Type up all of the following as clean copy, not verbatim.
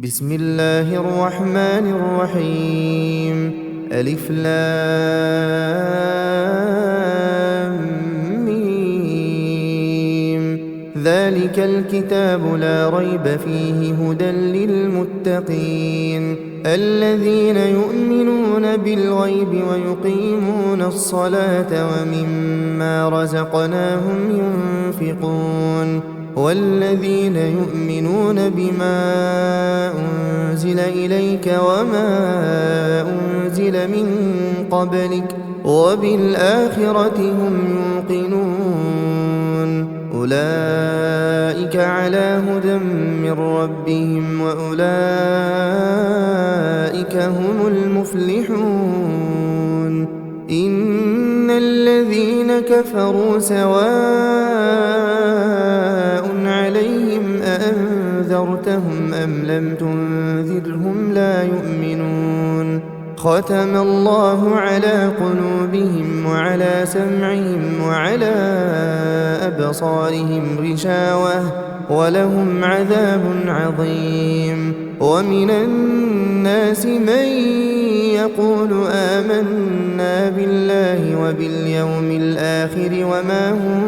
بسم الله الرحمن الرحيم. ألف لام ميم. ذلك الكتاب لا ريب فيه هدى للمتقين الذين يؤمنون بالغيب ويقيمون الصلاة ومما رزقناهم ينفقون والذين يؤمنون بما أنزل إليك وما أنزل من قبلك وبالآخرة هم يوقنون أولئك على هدى من ربهم وأولئك هم المفلحون. إن الذين كفروا سواء عليهم أأنذرتهم أم لم تنذرهم لا يؤمنون. ختم الله على قلوبهم وعلى سمعهم وعلى أبصارهم غشاوة ولهم عذاب عظيم. ومن الناس من يقول آمنا بالله وباليوم الآخر وما هم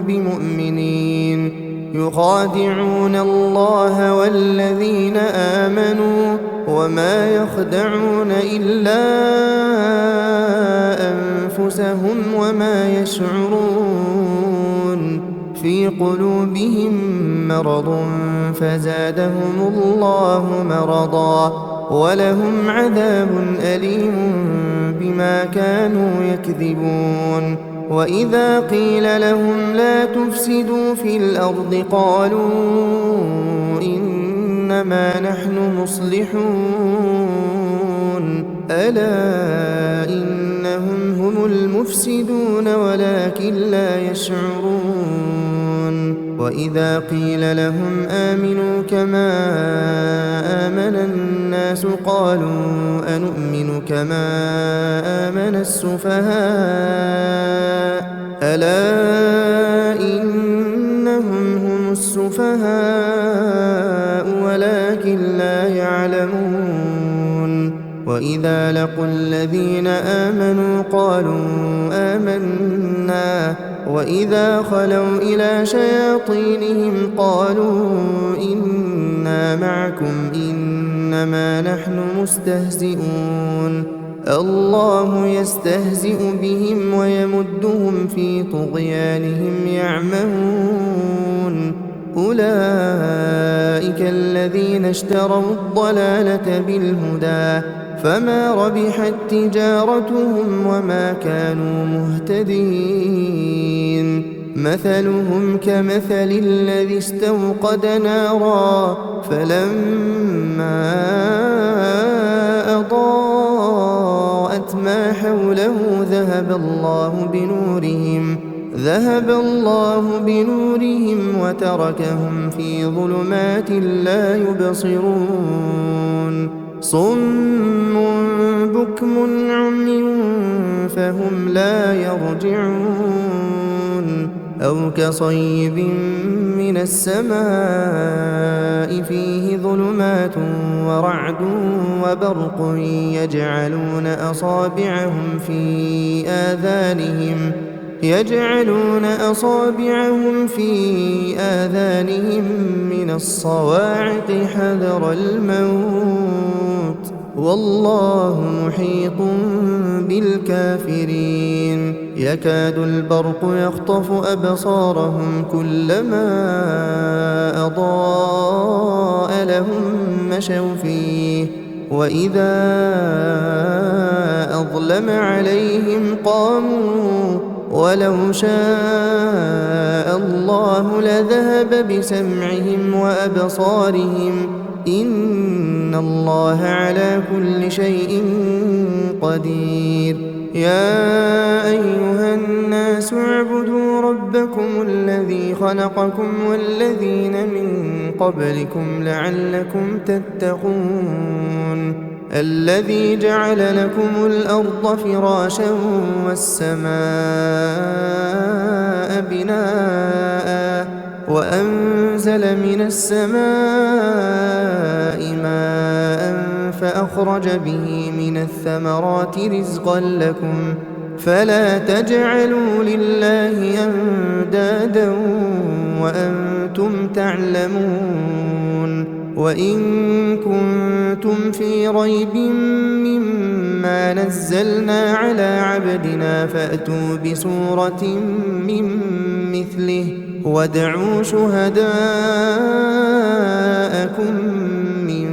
بمؤمنين يخادعون الله والذين آمنوا وما يخدعون إلا أنفسهم وما يشعرون. في قلوبهم مرض فزادهم الله مرضا ولهم عذاب أليم بما كانوا يكذبون. وإذا قيل لهم لا تفسدوا في الأرض قالوا إنما نحن مصلحون ألا إنهم هم المفسدون ولكن لا يشعرون. وإذا قيل لهم آمنوا كما آمن الناس قالوا أنؤمن كما آمن السفهاء ألا إنهم هم السفهاء ولكن لا يعلمون. وإذا لقوا الذين آمنوا قالوا آمنا وإذا خلوا إلى شياطينهم قالوا إنا معكم إنما نحن مستهزئون. الله يستهزئ بهم ويمدهم في طغيانهم يعمهون. أولئك الذين اشتروا الضلالة بالهدى فما ربحت تجارتهم وما كانوا مهتدين. مثلهم كمثل الذي استوقد نارا فلما أضاءت ما حوله ذهب الله بنورهم وتركهم في ظلمات لا يبصرون. صم بكم عمي فهم لا يرجعون. أو كصيب من السماء فيه ظلمات ورعد وبرق يجعلون أصابعهم في آذانهم من الصواعق حذر الموت والله محيط بالكافرين. يكاد البرق يخطف أبصارهم كلما أضاء لهم مشوا فيه وإذا أظلم عليهم قاموا ولو شاء الله لذهب بسمعهم وأبصارهم إن الله على كل شيء قدير. يا أيها الناس اعبدوا ربكم الذي خلقكم والذين من قبلكم لعلكم تتقون. الذي جعل لكم الأرض فراشا والسماء بناء وأنزل من السماء فأخرج به من الثمرات رزقا لكم فلا تجعلوا لله أندادا وأنتم تعلمون وإن كنتم في ريب مما نزلنا على عبدنا فأتوا بسورة من مثله وادعوا شهداءكم من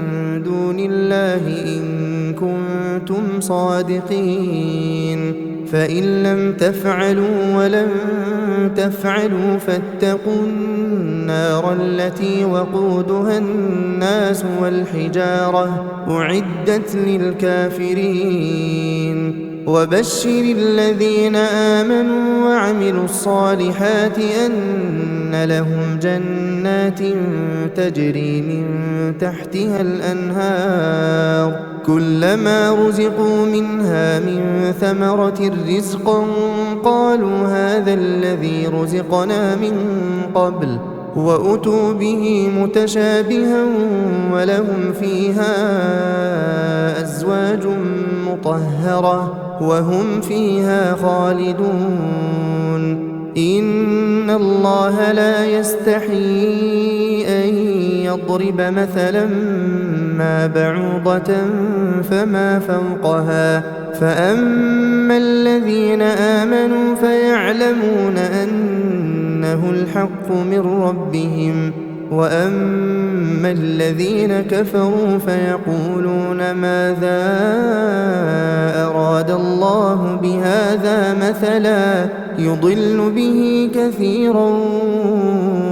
دون الله إن كنتم صادقين فإن لم تفعلوا ولن تفعلوا فاتقوا النار التي وقودها الناس والحجارة أعدت للكافرين وبشر الذين آمنوا وعملوا الصالحات أن لهم جنات تجري من تحتها الأنهار كلما رزقوا منها من ثمرة رزقا قالوا هذا الذي رزقنا من قبل وأتوا به متشابها ولهم فيها أزواج مطهرة وهم فيها خالدون إن الله لا يستحيي أن يضرب مثلا ما بعوضة فما فوقها فأما الذين آمنوا فيعلمون أنه الحق من ربهم وأما الذين كفروا فيقولون ماذا أراد الله بهذا مثلا يضل به كثيرا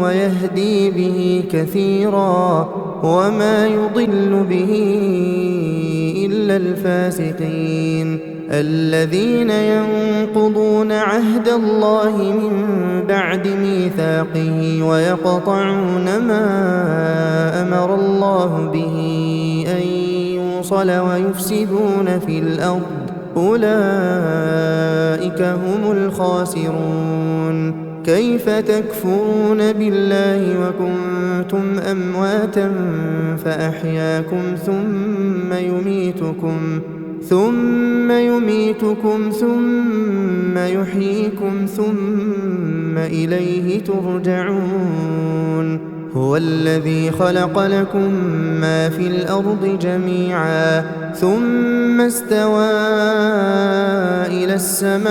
ويهدي به كثيرا وما يضل به إلا الفاسقين الذين ينقضون عهد الله من بعد ميثاقه ويقطعون ما أمر الله به أن يوصل ويفسدون في الأرض أولئك هم الخاسرون كيف تكفرون بالله وكنتم أمواتا فأحياكم ثم يميتكم ثم يحييكم ثم إليه ترجعون هو الذي خلق لكم ما في الأرض جميعا ثم استوى إلى السماء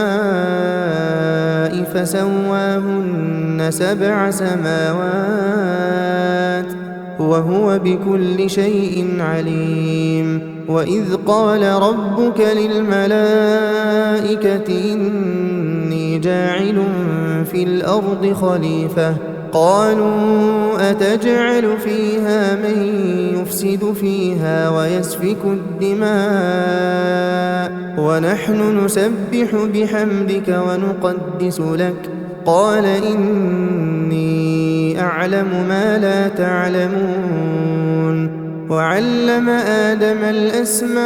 فسواهن 7 سماوات وهو بكل شيء عليم وإذ قال ربك للملائكة إني جاعل في الأرض خليفة قالوا أتجعل فيها من يفسد فيها ويسفك الدماء ونحن نسبح بحمدك ونقدس لك قال إني أعلم ما لا تعلمون وعلم آدم الأسماء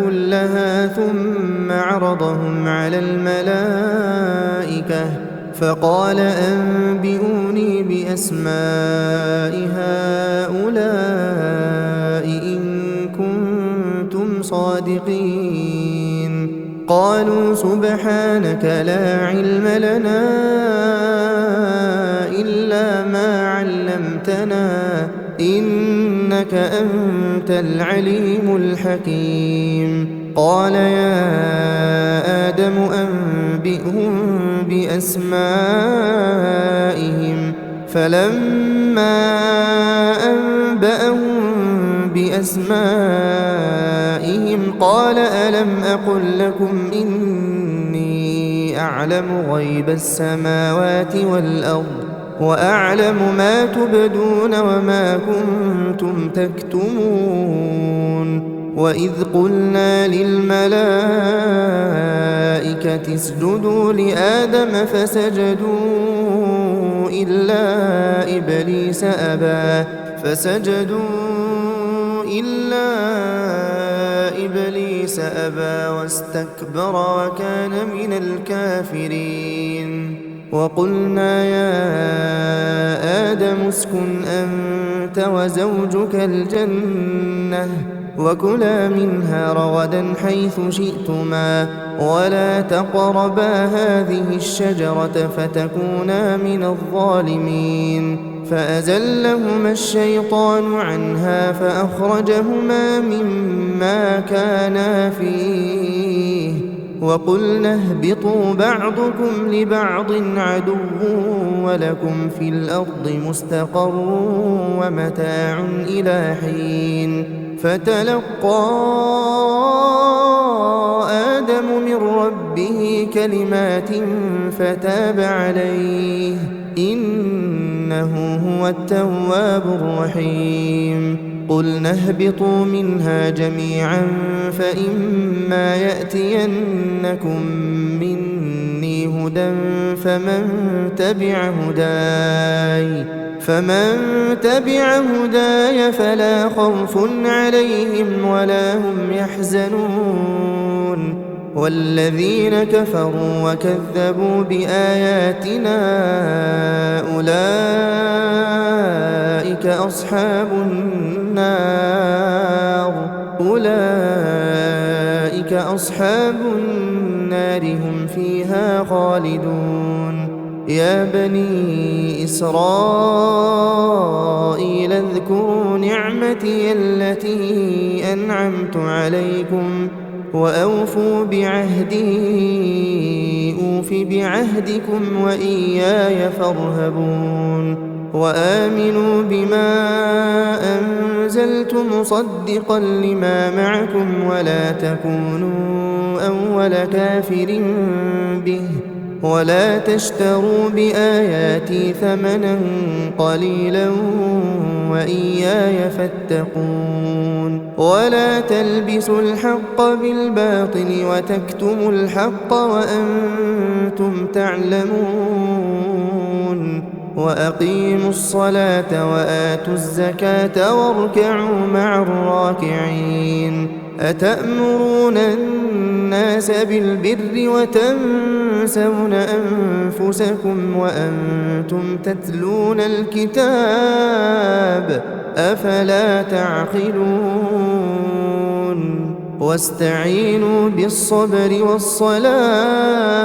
كلها ثم عرضهم على الملائكة فقال أنبئوني بأسماء هؤلاء إن كنتم صادقين قالوا سبحانك لا علم لنا إلا ما علمتنا إنك أنت العليم الحكيم قال يا آدم أنبئهم بأسمائهم فلما أنبأهم بأسمائهم قال ألم أقل لكم إني أعلم غيب السماوات والأرض وأعلم ما تبدون وما كنتم تكتمون وإذ قلنا للملائكة اسجدوا لآدم فسجدوا إلا إبليس أبى واستكبر وكان من الكافرين وقلنا يا آدم اسكن أنت أنت وزوجك الجنة وكلا منها رغدا حيث شئتما ولا تقربا هذه الشجرة فتكونا من الظالمين فأزلهما الشيطان عنها فأخرجهما مما كانا فيه وقلنا اهبطوا بعضكم لبعض عدو ولكم في الأرض مستقر ومتاع إلى حين فتلقى آدم من ربه كلمات فتاب عليه إنه هو التواب الرحيم قلنا اهبطوا منها جميعا فإما يأتينكم مني هدى فمن تبع هداي فلا خوف عليهم ولا هم يحزنون والذين كفروا وكذبوا بآياتنا أولئك أصحاب النار هم فيها خالدون يا بني إسرائيل اذكروا نعمتي التي أنعمت عليكم وأوفوا بعهدي أوف بعهدكم وإياي فارهبون وآمنوا بما أنزلت مصدقا لما معكم ولا تكونوا أول كافر به ولا تشتروا بآياتي ثمنا قليلا وإياي فاتقون ولا تلبسوا الحق بالباطل وتكتموا الحق وأنتم تعلمون وأقيموا الصلاة وآتوا الزكاة واركعوا مع الراكعين أتأمرون الناس بالبر وتنسون أنفسكم وأنتم تتلون الكتاب أفلا تعقلون واستعينوا بالصبر والصلاة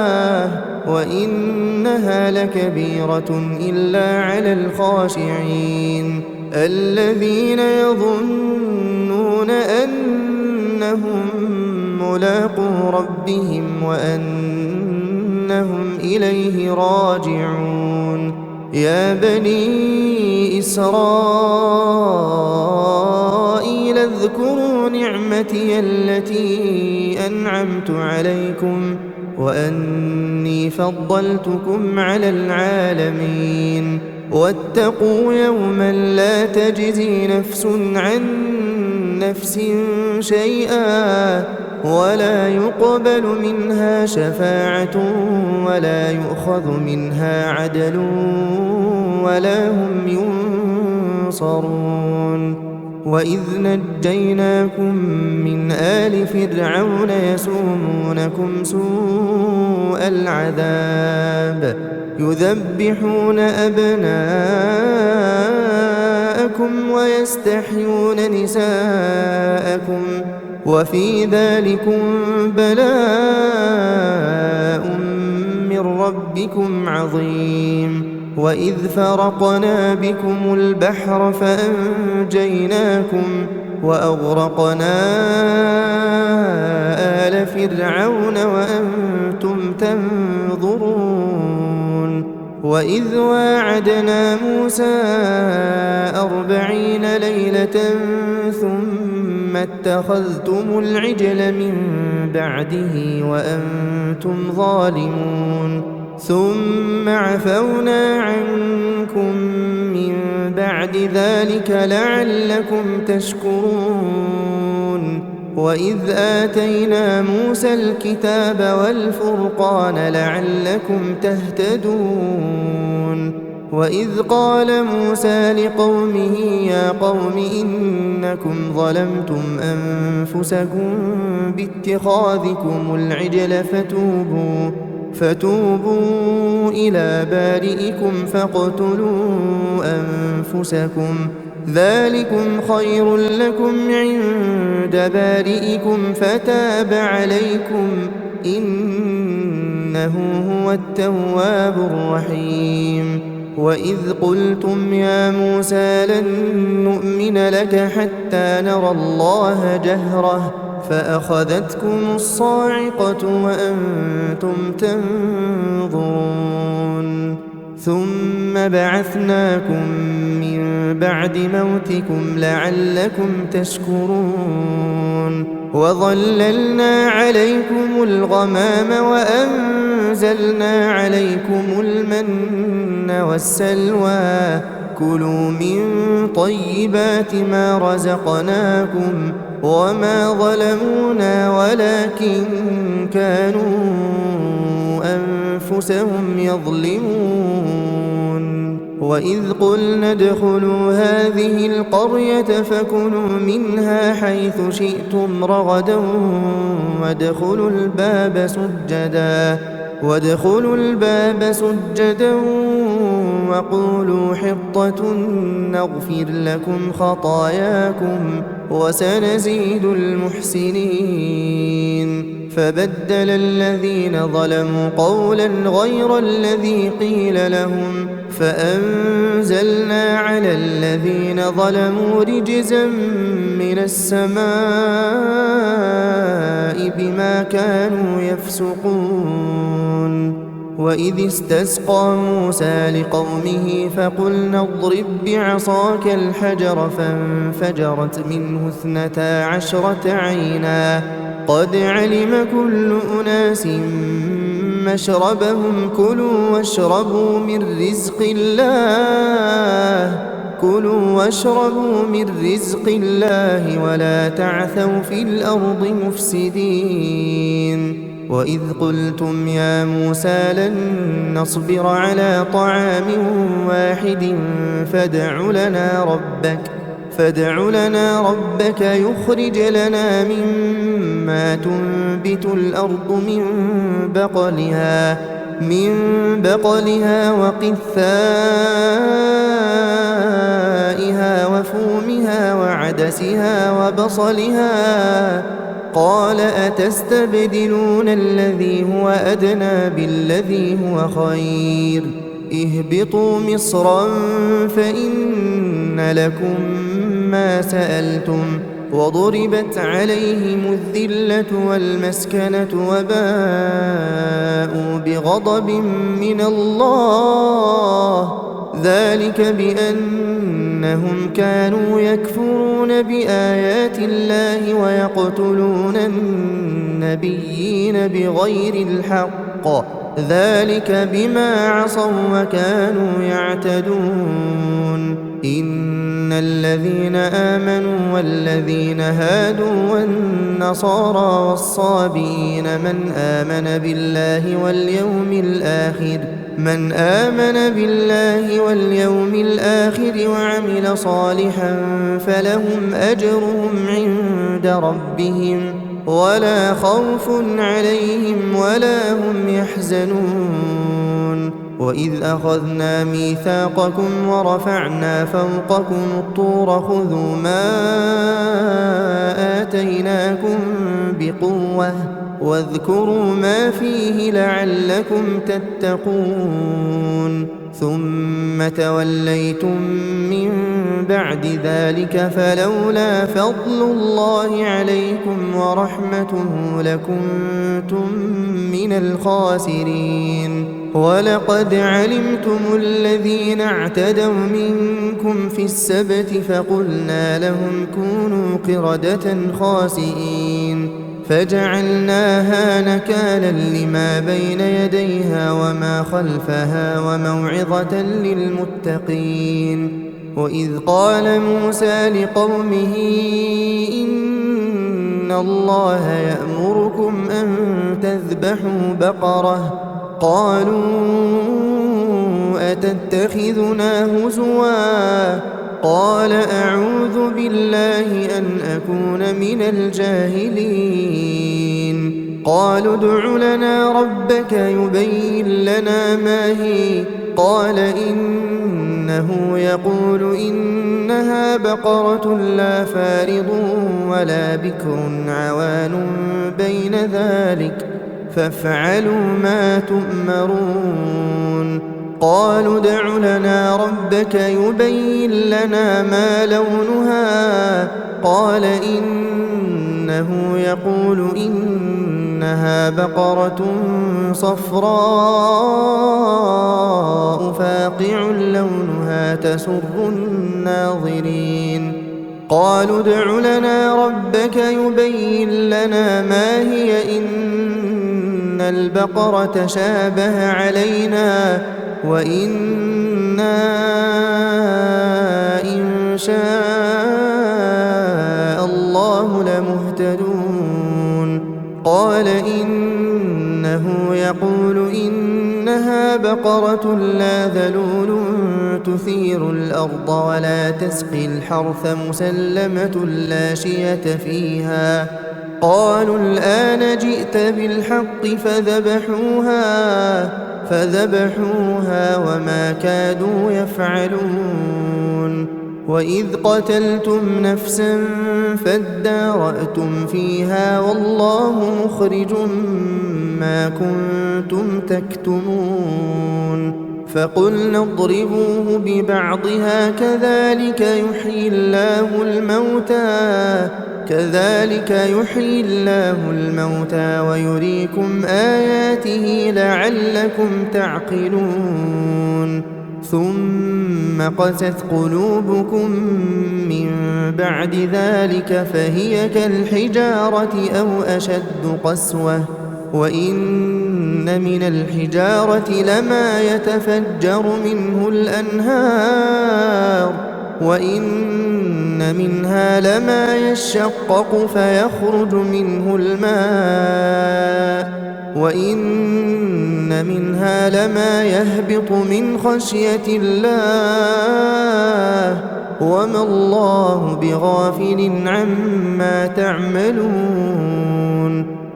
وإنها لكبيرة إلا على الخاشعين الذين يظنون أنهم ملاقو ربهم وأنهم إليه راجعون يا بني إسرائيل اذكروا نعمتي التي أنعمت عليكم وأني فضلتكم على العالمين واتقوا يوما لا تجزي نفس عن نفس شيئا ولا يقبل منها شفاعة ولا يؤخذ منها عدل ولا هم ينصرون وإذ نجيناكم من آل فرعون يسومونكم سوء العذاب يذبحون أبناءكم ويستحيون نساءكم وفي ذلكم بلاء من ربكم عظيم وإذ فرقنا بكم البحر فأنجيناكم وأغرقنا آل فرعون وأنتم تنظرون وإذ واعدنا موسى 40 ليلة ثم اتخذتم العجل من بعده وأنتم ظالمون ثم عفونا عنكم من بعد ذلك لعلكم تشكرون وإذ آتينا موسى الكتاب والفرقان لعلكم تهتدون وإذ قال موسى لقومه يا قوم إنكم ظلمتم أنفسكم باتخاذكم العجل فتوبوا إلى بارئكم فاقتلوا أنفسكم ذلكم خير لكم عند بارئكم فتاب عليكم إنه هو التواب الرحيم. وإذ قلتم يا موسى لن نؤمن لك حتى نرى الله جهرة فأخذتكم الصاعقة وأنتم تنظرون ثم بعثناكم من بعد موتكم لعلكم تشكرون وظللنا عليكم الغمام وأنزلنا عليكم المن والسلوى كلوا من طيبات ما رزقناكم وما ظلمونا ولكن كانوا أنفسهم يظلمون. وإذ قلنا ادخلوا هذه القرية فكلوا منها حيث شئتم رغدا وادخلوا الباب سجدا وقولوا حطة نغفر لكم خطاياكم وسنزيد المحسنين. فبدل الذين ظلموا قولا غير الذي قيل لهم فأنزلنا على الذين ظلموا رجزا من السماء بما كانوا يفسقون. وإذ استسقى موسى لقومه فقلنا اضرب بعصاك الحجر فانفجرت منه 12 عينا قد علم كل أناس مشربهم كلوا واشربوا من رزق الله ولا تعثوا في الأرض مفسدين. وإذ قلتم يا موسى لن نصبر على طعام واحد فادع لنا ربك يخرج لنا مما تنبت الأرض من بقلها وقثائها وفومها وعدسها وبصلها قال أتستبدلون الذي هو أدنى بالذي هو خير اهبطوا مصرا فإن لكم ما سألتم وضربت عليهم الذلة والمسكنة وباءوا بغضب من الله ذلك بأنهم كانوا يكفرون بآيات الله ويقتلون النبيين بغير الحق ذلك بما عصوا وكانوا يعتدون. إن الذين آمنوا والذين هادوا والنصارى والصابئين من آمن بالله واليوم الآخر وعمل صالحا فلهم أجرهم عند ربهم ولا خوف عليهم ولا هم يحزنون. وإذ أخذنا ميثاقكم ورفعنا فوقكم الطور خذوا ما آتيناكم بقوة واذكروا ما فيه لعلكم تتقون ثم توليتم من بعد ذلك فلولا فضل الله عليكم ورحمته لكنتم من الخاسرين. ولقد علمتم الذين اعتدوا منكم في السبت فقلنا لهم كونوا قردة خاسئين فجعلناها نكالا لما بين يديها وما خلفها وموعظة للمتقين. وإذ قال موسى لقومه إن الله يأمركم أن تذبحوا بقرة قالوا أتتخذنا هزوا قال أعوذ بالله أن أكون من الجاهلين. قالوا ادع لنا ربك يبين لنا ما هي قال إنه يقول إنها بقرة لا فارض ولا بكر عوان بين ذلك فافعلوا ما تؤمرون قالوا ادع لنا ربك يبين لنا ما لونها قال إنه يقول إنها بقرة صفراء فاقع لونها تسر الناظرين قالوا ادع لنا ربك يبين لنا ما هي إن البقرة شابه علينا وإنا إن شاء الله لمهتدون قال إنه يقول إنها بقرة لا ذلول تثير الأرض ولا تسقي الحرث مسلمة لا شية فيها قالوا الآن جئت بالحق فذبحوها وما كادوا يفعلون وإذ قتلتم نفسا فادارأتم فيها والله مخرج ما كنتم تكتمون فقلنا اضربوه ببعضها كذلك يحيي الله الموتى ويريكم آياته لعلكم تعقلون ثم قست قلوبكم من بعد ذلك فهي كالحجارة أو أشد قسوة وإن من الحجارة لما يتفجر منه الأنهار وإن منها لما يشقق فيخرج منه الماء وإن منها لما يهبط من خشية الله وما الله بغافل عما تعملون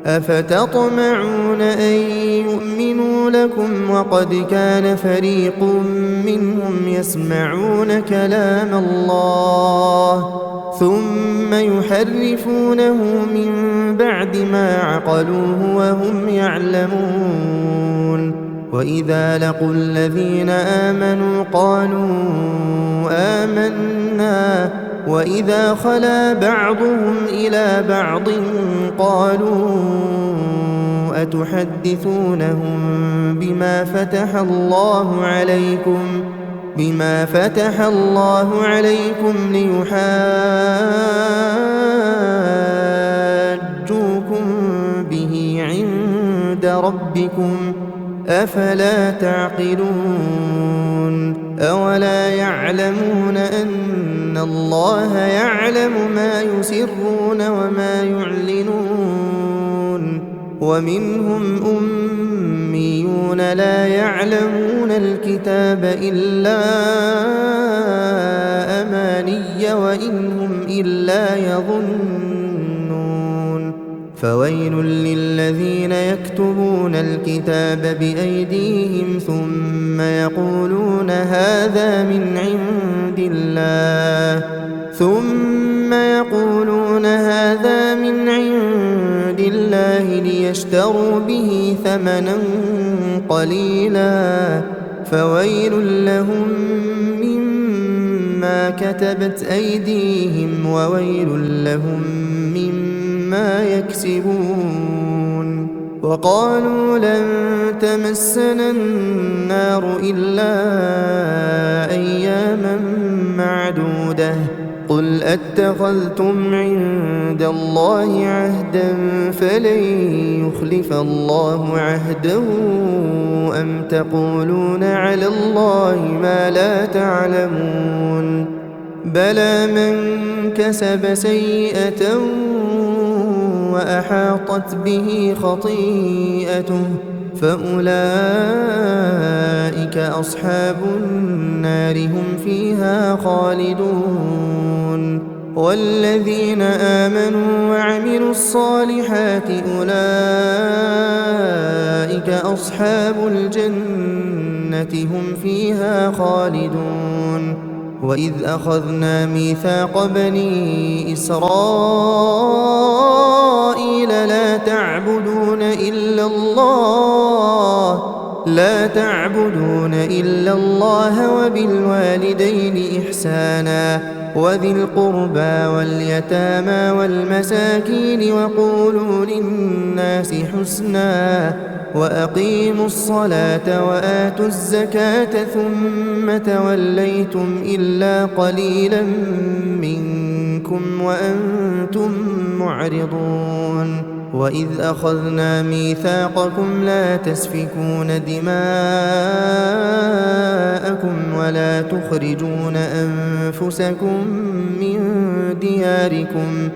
أفتطمعون أن يؤمنوا لكم وقد كان فريق منهم يسمعون كلام الله ثم يحرفونه من بعد ما عقلوه وهم يعلمون وإذا لقوا الذين آمنوا قالوا آمنا وإذا خلا بعضهم إلى بعض قالوا أتحدثونهم بما فتح الله عليكم ليحاجوكم به عند ربكم أفلا تعقلون أولا يعلمون أن الله يعلم ما يسرون وما يعلنون ومنهم أميون لا يعلمون الكتاب إلا أماني وإن هم إلا يظنون فويل للذين يكتبون الكتاب بأيديهم ثم يقولون هذا من عند الله ليشتروا به ثمنا قليلا فويل لهم مما كتبت أيديهم وويل لهم مما يكسبون وقالوا لن تمسنا النار إلا أياما معدودة قل أتخذتم عند الله عهدا فلن يخلف الله عهده أم تقولون على الله ما لا تعلمون بلى من كسب سيئة وأحاطت به خطيئته فأولئك أصحاب النار هم فيها خالدون والذين آمنوا وعملوا الصالحات أولئك أصحاب الجنة الجنة هم فيها خالدون. وإذ أخذنا ميثاق بني إسرائيل لا تعبدون إلا الله وبالوالدين إحسانا وذي القربى واليتامى والمساكين وقولوا للناس حسنا وأقيموا الصلاة وآتوا الزكاة ثم توليتم إلا قليلا منكم وأنتم معرضون. وإذ أخذنا ميثاقكم لا تسفكون دماءكم ولا تخرجون أنفسكم من دياركم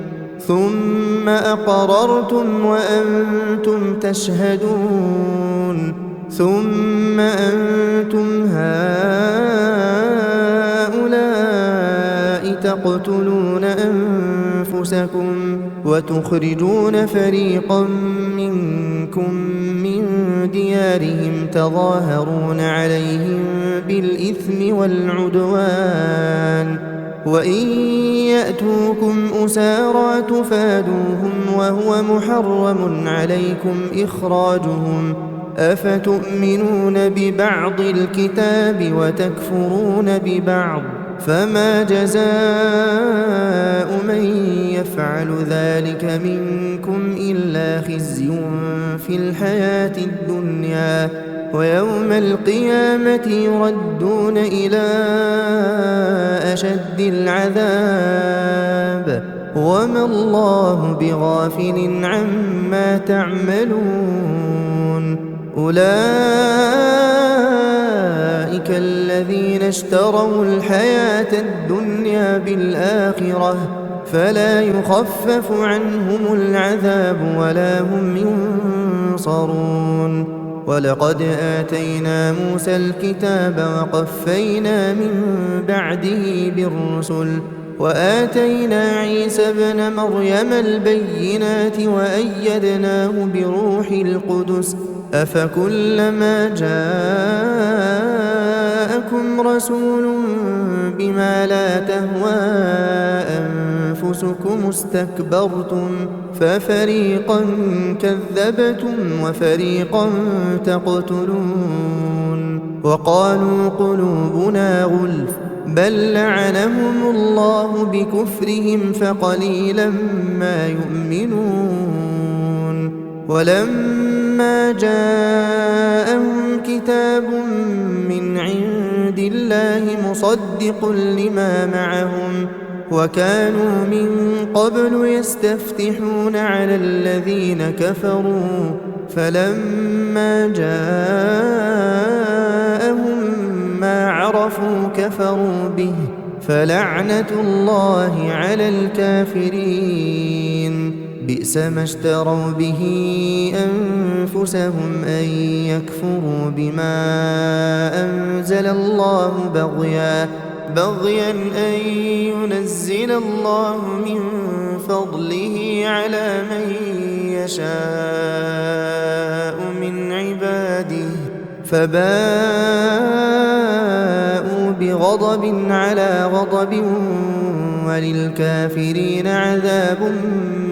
ثم أقررتم وأنتم تشهدون. ثم أنتم هؤلاء تقتلون أنفسكم وتخرجون فريقا منكم من ديارهم تظاهرون عليهم بالإثم والعدوان وإن يأتوكم أسارى تفادوهم وهو محرم عليكم إخراجهم أفتؤمنون ببعض الكتاب وتكفرون ببعض فما جزاء من يفعل ذلك منكم إلا خزي في الحياة الدنيا ويوم القيامة يردون إلى أشد العذاب وما الله بغافل عما تعملون. أولئك الذين اشتروا الحياة الدنيا بالآخرة فلا يخفف عنهم العذاب ولا هم ينصرون. ولقد آتينا موسى الكتاب وقفينا من بعده بالرسل وآتينا عيسى ابن مريم البينات وأيدناه بروح القدس أفكلما جاءكم رسول بما لا تهوى أنفسكم استكبرتم ففريقا كذبتم وفريقا تقتلون. وقالوا قلوبنا غلف بل لعنهم الله بكفرهم فقليلا ما يؤمنون. ولما جاءهم كتاب من عند الله مصدق لما معهم وكانوا من قبل يستفتحون على الذين كفروا فلما جاءهم ما عرفوا كفروا به فلعنة الله على الكافرين. بئس ما اشتروا به أنفسهم أن يكفروا بما أنزل الله بغيا أن ينزل الله من فضله على من يشاء من عباده فباءوا بغضب على غضب وللكافرين عذاب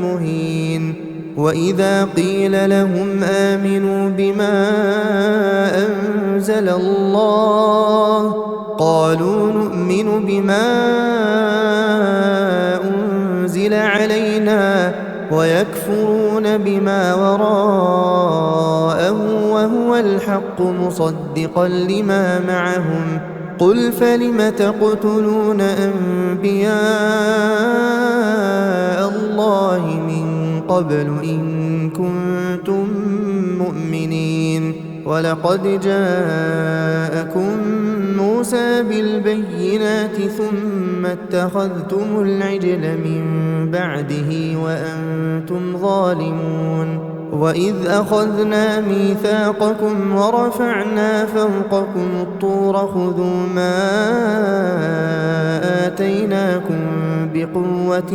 مهين. وإذا قيل لهم آمنوا بما أنزل الله قالوا نؤمن بما أنزل علينا ويكفرون بما وراءه وهو الحق مصدقا لما معهم قل فلم تقتلون أنبياء الله من قبل إن كنتم مؤمنين. ولقد جاءكم موسى بالبينات ثم اتخذتم العجل من بعده وأنتم ظالمون. وإذ أخذنا ميثاقكم ورفعنا فوقكم الطور خذوا ما آتيناكم بقوة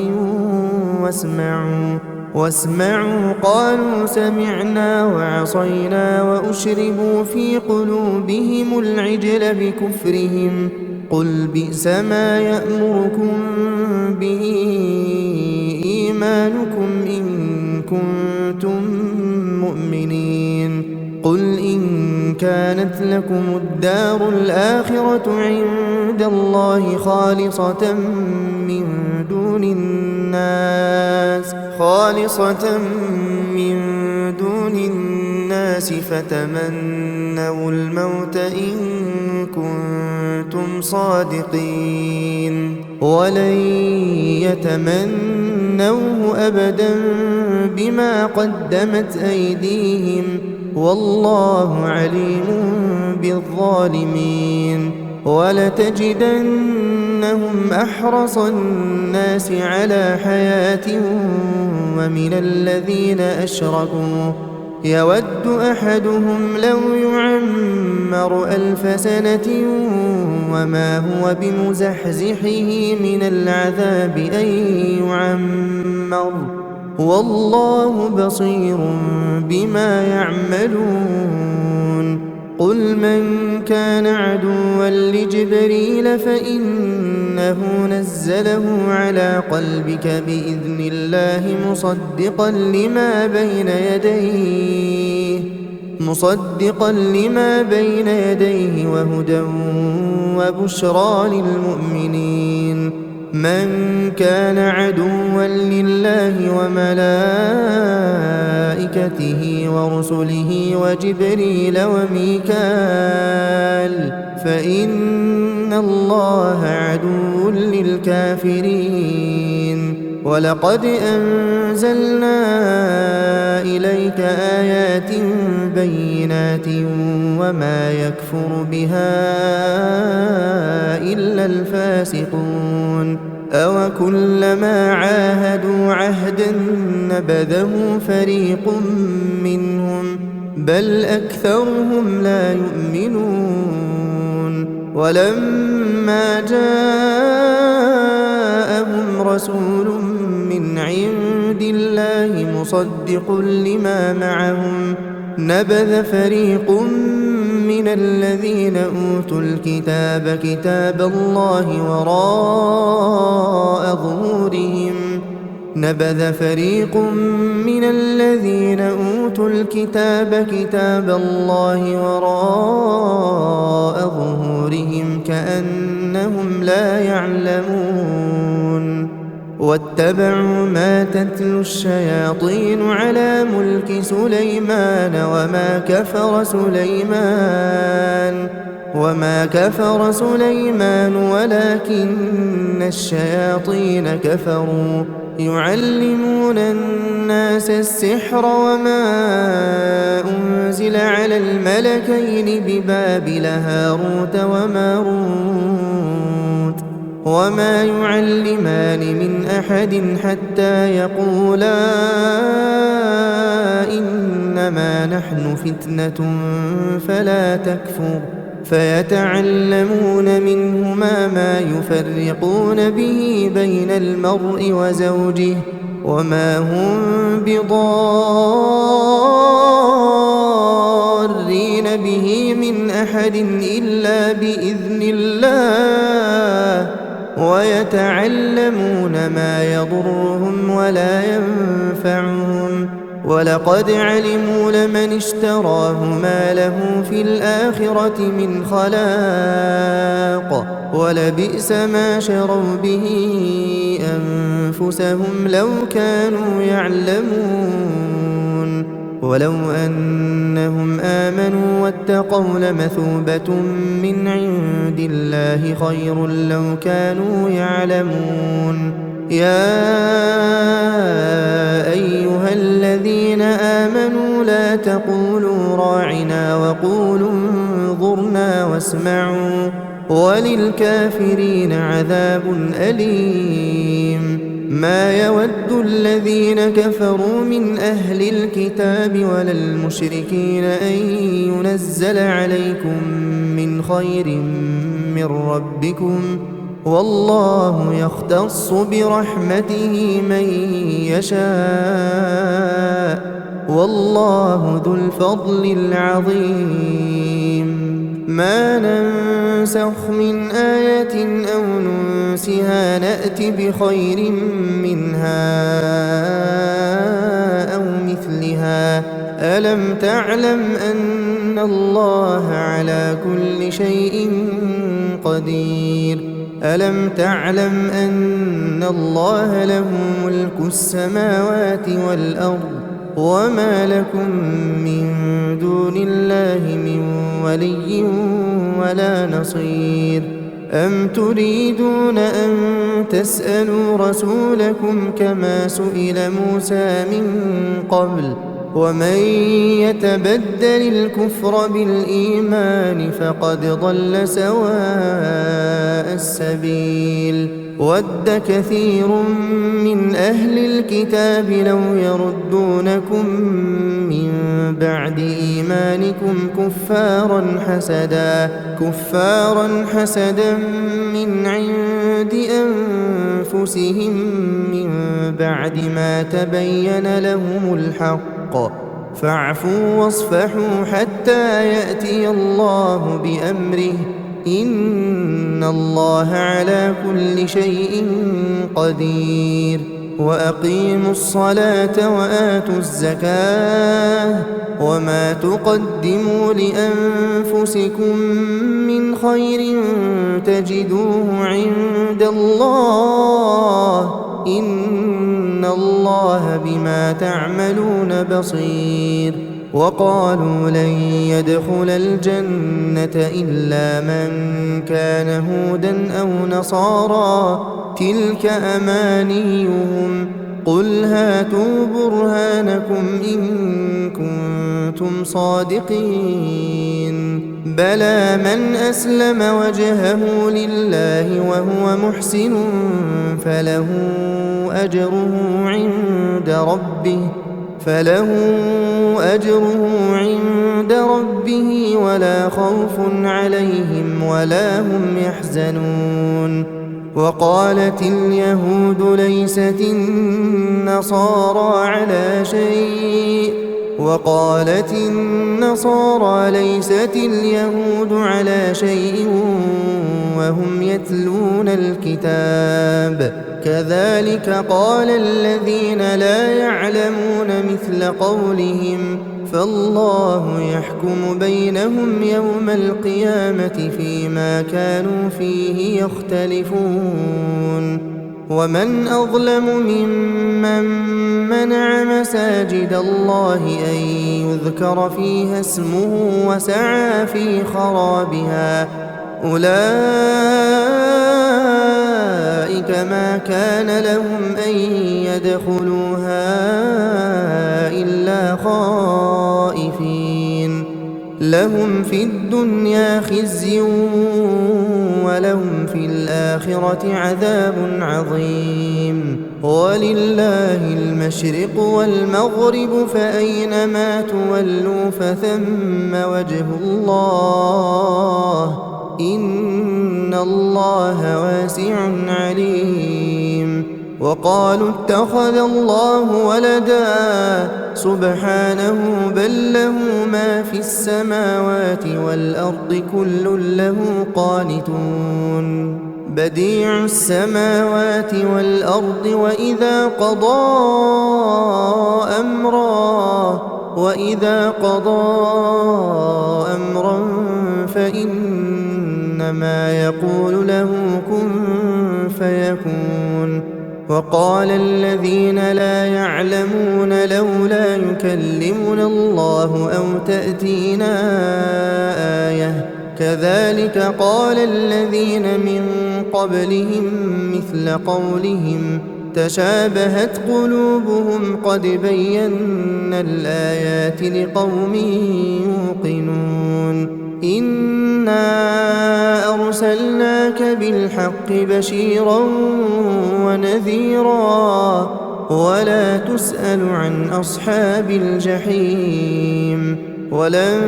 واسمعوا واسمعوا قالوا سمعنا وعصينا وأشربوا في قلوبهم العجل بكفرهم قل بئس ما يأمركم به إيمانكم إن كنتم مؤمنين قل إن كانت لكم الدار الآخرة عند الله خالصة من دون الناس فتمنوا الموت إن كنتم صادقين ولن يتمنوه أبدا بما قدمت أيديهم والله عليم بالظالمين ولتجدنهم أحرص الناس على حياة ومن الذين أشركوا يود أحدهم لو يعمر 1000 سنة وما هو بمزحزحه من العذاب أن يعمر والله بصير بما يعملون قل من كان عدوا لجبريل فإنه نزله على قلبك بإذن الله مصدقا لما بين يديه وهدى وبشرى للمؤمنين من كان عدوا لله وملائكته ورسله وجبريل وميكال فإن الله عدو للكافرين ولقد أنزلنا إليك آيات بينات وما يكفر بها إلا الفاسقون أوكلما عاهدوا عهدا نبذه فريق منهم بل أكثرهم لا يؤمنون ولما جاءهم رسول من عند الله مصدق لما معهم نبذ فريق من الذين أوتوا الكتاب كتاب الله وراء ظهورهم كأنهم لا يعلمون واتبعوا ما تتلو الشياطين على ملك سليمان وما كفر سليمان ولكن الشياطين كفروا يعلمون الناس السحر وما أنزل على الملكين ببابل هاروت وماروت وما يعلمان من أحد حتى يقولا إنما نحن فتنة فلا تكفر فيتعلمون منهما ما يفرقون به بين المرء وزوجه وما هم بضارين به من أحد إلا بإذن الله ويتعلمون ما يضرهم ولا ينفعهم ولقد علموا لمن اشتراه ما له في الآخرة من خلاق ولبئس ما شروا به أنفسهم لو كانوا يعلمون ولو أنهم آمنوا واتقوا لمثوبة من عند الله خير لو كانوا يعلمون يا أيها الذين آمنوا لا تقولوا راعنا وقولوا انظرنا واسمعوا وللكافرين عذاب أليم ما يود الذين كفروا من أهل الكتاب ولا المشركين أن ينزل عليكم من خير من ربكم والله يختص برحمته من يشاء والله ذو الفضل العظيم ما ننسخ من آية أو ننسها نأت بخير منها أو مثلها ألم تعلم أن الله على كل شيء قدير ألم تعلم أن الله له ملك السماوات والأرض وما لكم من دون الله من ولي ولا نصير أم تريدون أن تسألوا رسولكم كما سئل موسى من قبل ومن يتبدل الكفر بالإيمان فقد ضل سواء السبيل ود كثير من أهل الكتاب لو يردونكم من بعد إيمانكم كفارا حسدا من عند أنفسهم من بعد ما تبين لهم الحق فاعفوا واصفحوا حتى يأتي الله بأمره إن الله على كل شيء قدير وأقيموا الصلاة وآتوا الزكاة وما تقدموا لأنفسكم من خير تجدوه عند الله إن الله بما تعملون بصير وقالوا لن يدخل الجنة إلا من كان هودا أو نصارى تلك أمانيهم قل هاتوا برهانكم إن كنتم صادقين بلى من أسلم وجهه لله وهو محسن فله أجره عند ربه ولا خوف عليهم ولا هم يحزنون وقالت اليهود ليست النصارى ليست اليهود على شيء وهم يتلون الكتاب كذلك قال الذين لا يعلمون مثل قولهم فالله يحكم بينهم يوم القيامة فيما كانوا فيه يختلفون ومن أظلم ممن منع مساجد الله أن يذكر فيها اسمه وسعى في خرابها أولئك ما كان لهم أن يدخلوها إلا خائفين لهم في الدنيا خزي ولهم في الآخرة عذاب عظيم ولله المشرق والمغرب فأينما تولوا فثم وجه الله إن الله واسع عليم وقالوا اتخذ الله ولدا سبحانه بل له ما في السماوات والأرض كل له قانتون بديع السماوات والأرض وإذا قضى أمرا فإنما يقول له كن فيكون وقال الذين لا يعلمون لولا يكلمنا الله أو تأتينا آية كذلك قال الذين من قبلهم مثل قولهم تشابهت قلوبهم قد بينا الآيات لقوم يوقنون إنا أرسلناك بالحق بشيرا ونذيرا ولا تسأل عن أصحاب الجحيم ولن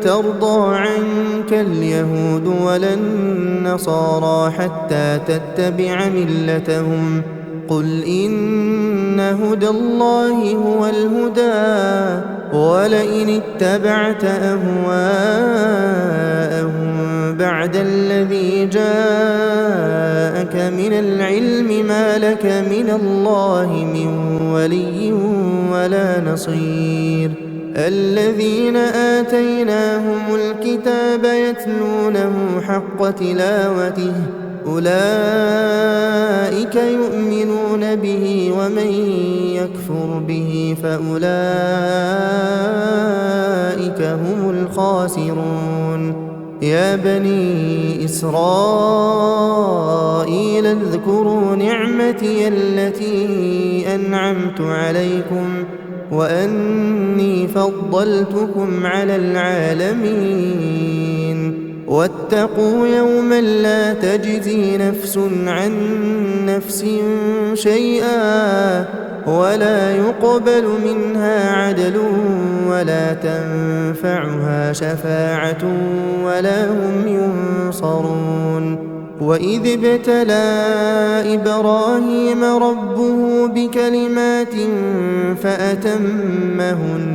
ترضى عنك اليهود ولا النصارى حتى تتبع ملتهم قل إن هدى الله هو الهدى ولئن اتبعت أهواءهم بعد الذي جاءك من العلم ما لك من الله من ولي ولا نصير الذين آتيناهم الكتاب يتلونه حق تلاوته أولئك يؤمنون به ومن يكفر به فأولئك هم الخاسرون يا بني إسرائيل اذكروا نعمتي التي أنعمت عليكم وأني فضلتكم على العالمين واتقوا يوما لا تجزي نفس عن نفس شيئا ولا يقبل منها عدل ولا تنفعها شفاعة ولا هم ينصرون وإذ ابتلى إبراهيم ربه بكلمات فأتمهن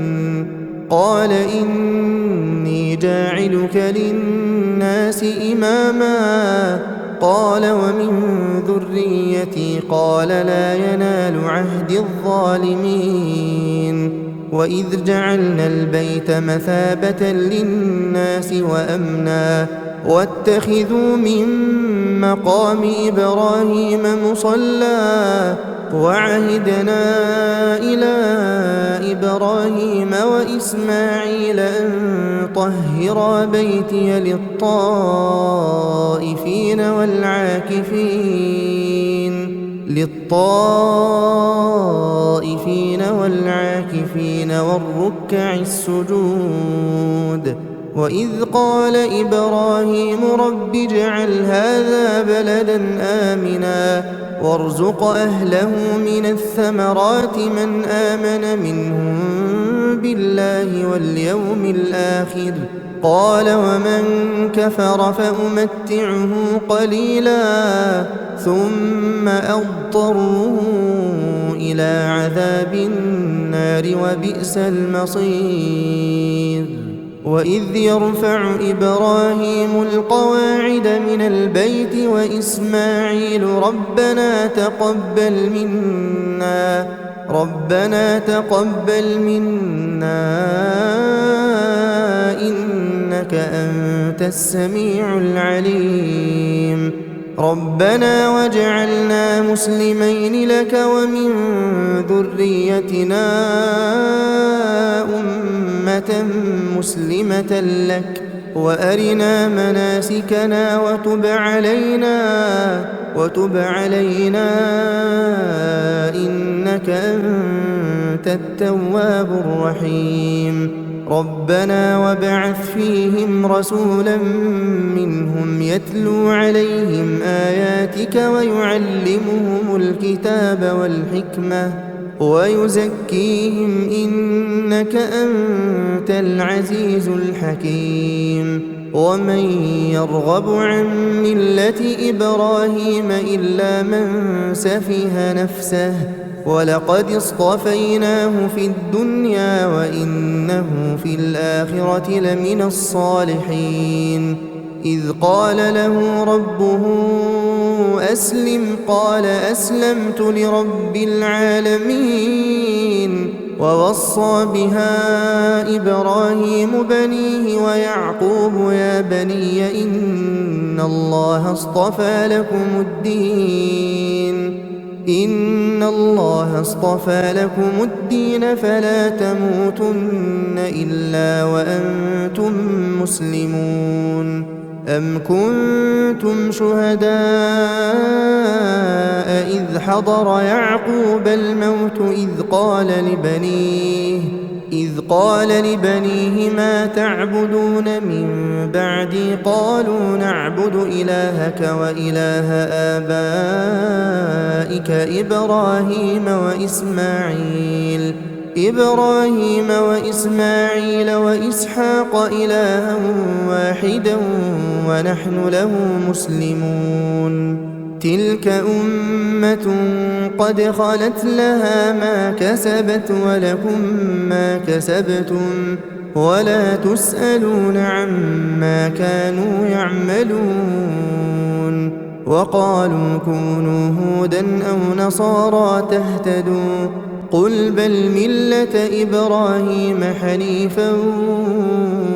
قال إني جاعلك للناس إماما قال ومن ذريتي قال لا ينال عهد الظالمين وإذ جعلنا البيت مثابة للناس وأمنا واتخذوا من مقام إبراهيم مصلى وعهدنا إلى إبراهيم وإسماعيل أن طهرا بيتي للطائفين والركع السجود وإذ قال إبراهيم رب اجعل هذا بلدا آمنا وارزق أهله من الثمرات من آمن منهم بالله واليوم الآخر قال ومن كفر فأمتعه قليلا ثم أضطره إلى عذاب النار وبئس المصير وإذ يرفع إبراهيم القواعد من البيت وإسماعيل ربنا تقبل منا إنك أنت السميع العليم ربنا واجعلنا مسلمين لك ومن ذريتنا أمة مسلمة لك وأرنا مناسكنا وتب علينا إنك أنت التواب الرحيم ربنا وابعث فيهم رسولا منهم يتلو عليهم آياتك ويعلمهم الكتاب والحكمة ويزكيهم إنك أنت العزيز الحكيم ومن يرغب عن ملة إبراهيم إلا من سفه نفسه ولقد اصطفيناه في الدنيا وإنه في الآخرة لمن الصالحين إذ قال له ربه أسلم قال أسلمت لرب العالمين ووصى بها إبراهيم بنيه ويعقوب يا بني إن الله اصطفى لكم الدين فلا تموتن إلا وأنتم مسلمون أم كنتم شهداء إذ حضر يعقوب الموت إذ قال لبنيه ما تعبدون من بعدي قالوا نعبد إلهك وإله آبائك إبراهيم وإسماعيل وإسحاق إلها واحدا ونحن له مسلمون تلك أمة قد خلت لها ما كسبت ولكم ما كسبتم ولا تسألون عما كانوا يعملون وقالوا كونوا هودا أو نصارى تهتدوا قل بل ملة إبراهيم حنيفا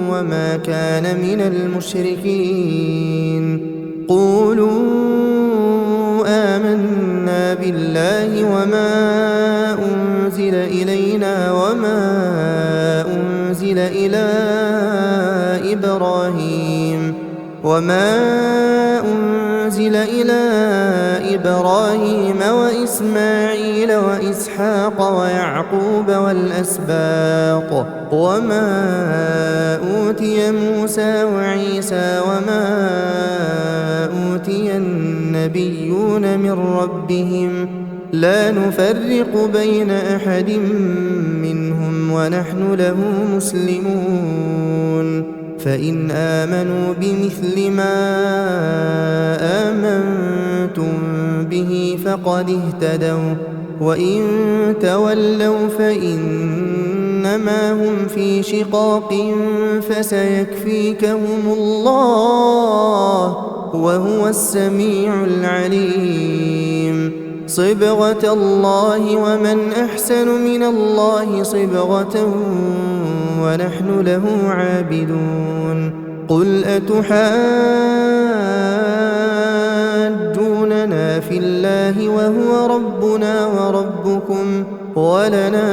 وما كان من المشركين قولوا آمنا بالله وما أنزل إلينا وما أنزل إلى إبراهيم وإسماعيل وإسحاق ويعقوب والأسباط وما أوتي موسى وعيسى وما أوتي النبيون من ربهم لا نفرق بين أحد منهم ونحن له مسلمون فإن آمنوا بمثل ما آمنتم به فقد اهتدوا وإن تولوا فإنما هم في شقاق فسيكفيكهم الله وهو السميع العليم صبغة الله ومن أحسن من الله صبغة ونحن له عابدون قل أتحاجوننا في الله وهو ربنا وربكم ولنا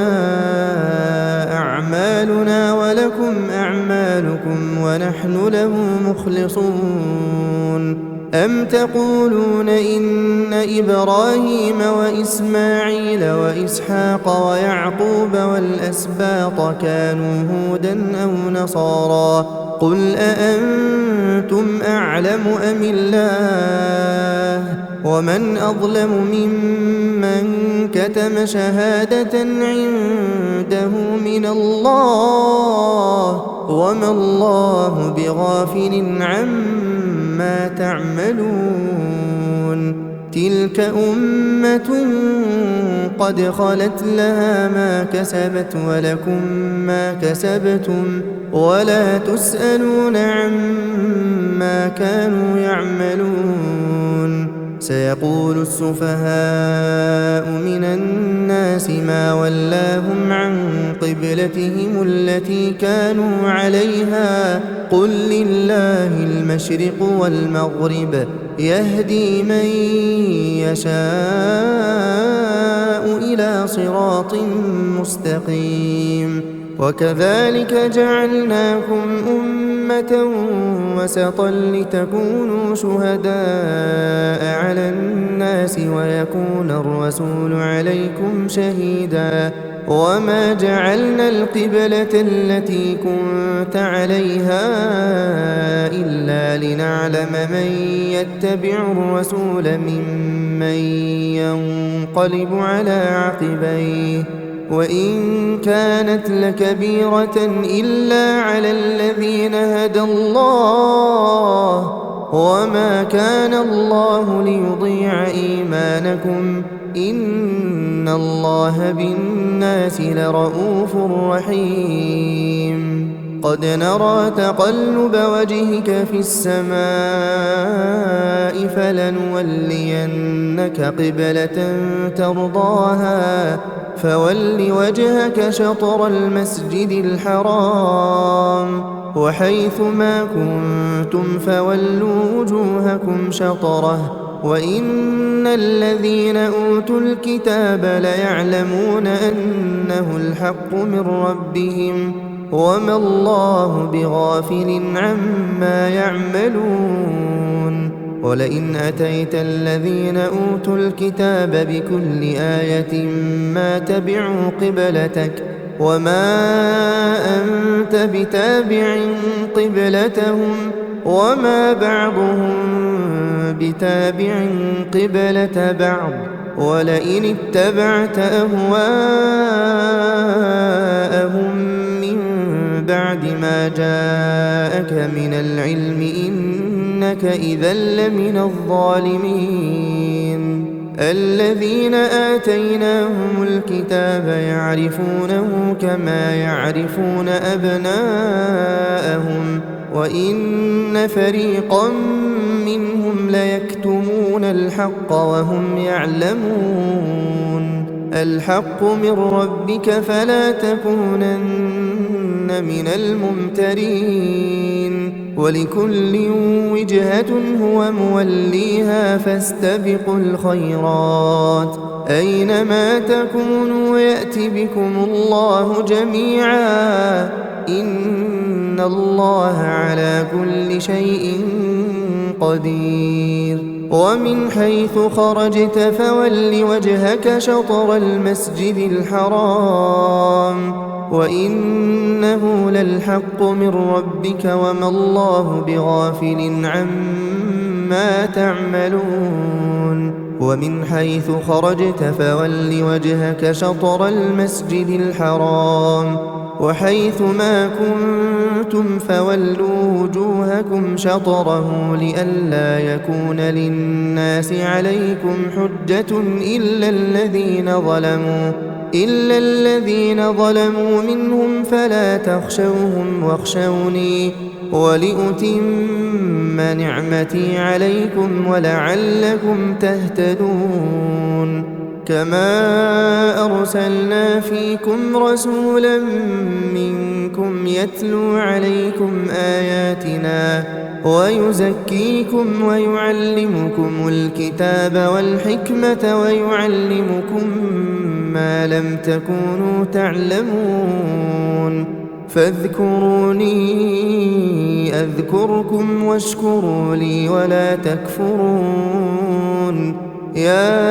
أعمالنا ولكم أعمالكم ونحن له مخلصون أم تقولون إن إبراهيم وإسماعيل وإسحاق ويعقوب والأسباط كانوا هودا أو نصارى قل أأنتم أعلم أم الله ومن أظلم ممن كتم شهادة عنده من الله وما الله بغافل عما تعملون تلك أمة قد خلت لها ما كسبت ولكم ما كسبتم ولا تسألون عما كانوا يعملون سيقول السفهاء من الناس ما ولاهم عن قبلتهم التي كانوا عليها قل لله المشرق والمغرب يهدي من يشاء إلى صراط مستقيم وكذلك جعلناكم أمة وسطا لتكونوا شهداء على الناس ويكون الرسول عليكم شهيدا وما جعلنا القبلة التي كنت عليها إلا لنعلم من يتبع الرسول ممن ينقلب على عقبيه وإن كانت لكبيرة إلا على الذين هدى الله وما كان الله ليضيع إيمانكم إن الله بالناس لرؤوف رحيم قد نرى تقلب وجهك في السماء فلنولينك قبلة ترضاها فول وجهك شطر المسجد الحرام وحيث ما كنتم فولوا وجوهكم شطره وإن الذين أوتوا الكتاب ليعلمون أنه الحق من ربهم وما الله بغافل عما يعملون ولئن أتيت الذين أوتوا الكتاب بكل آية ما تبعوا قبلتك وما أنت بتابع قبلتهم وما بعضهم بتابع قبلة بعض ولئن اتبعت أهواءهم من بعد ما جاءك من العلم إنك إذا لمن الظالمين. الذين آتيناهم الكتاب يعرفونه كما يعرفون أبناءهم وإن فريقا منهم ليكتمون الحق وهم يعلمون. الحق من ربك فلا تكونن من الممترين. ولكل وجهة هو موليها فاستبقوا الخيرات أينما تكونوا يأت بكم الله جميعا إن الله على كل شيء قدير. ومن حيث خرجت فول وجهك شطر المسجد الحرام وإنه للحق من ربك وما الله بغافل عما تعملون. ومن حيث خرجت فول وجهك شطر المسجد الحرام وحيث ما كنتم فولوا وجوهكم شطره لئلا يكون للناس عليكم حجة إلا الذين ظلموا منهم فلا تخشوهم واخشوني ولأتم نعمتي عليكم ولعلكم تهتدون. كما أرسلنا فيكم رسولا منكم يتلو عليكم آياتنا ويزكيكم ويعلمكم الكتاب والحكمة ويعلمكم ما لم تكونوا تعلمون. فاذكروني أذكركم واشكروا لي ولا تكفرون. يا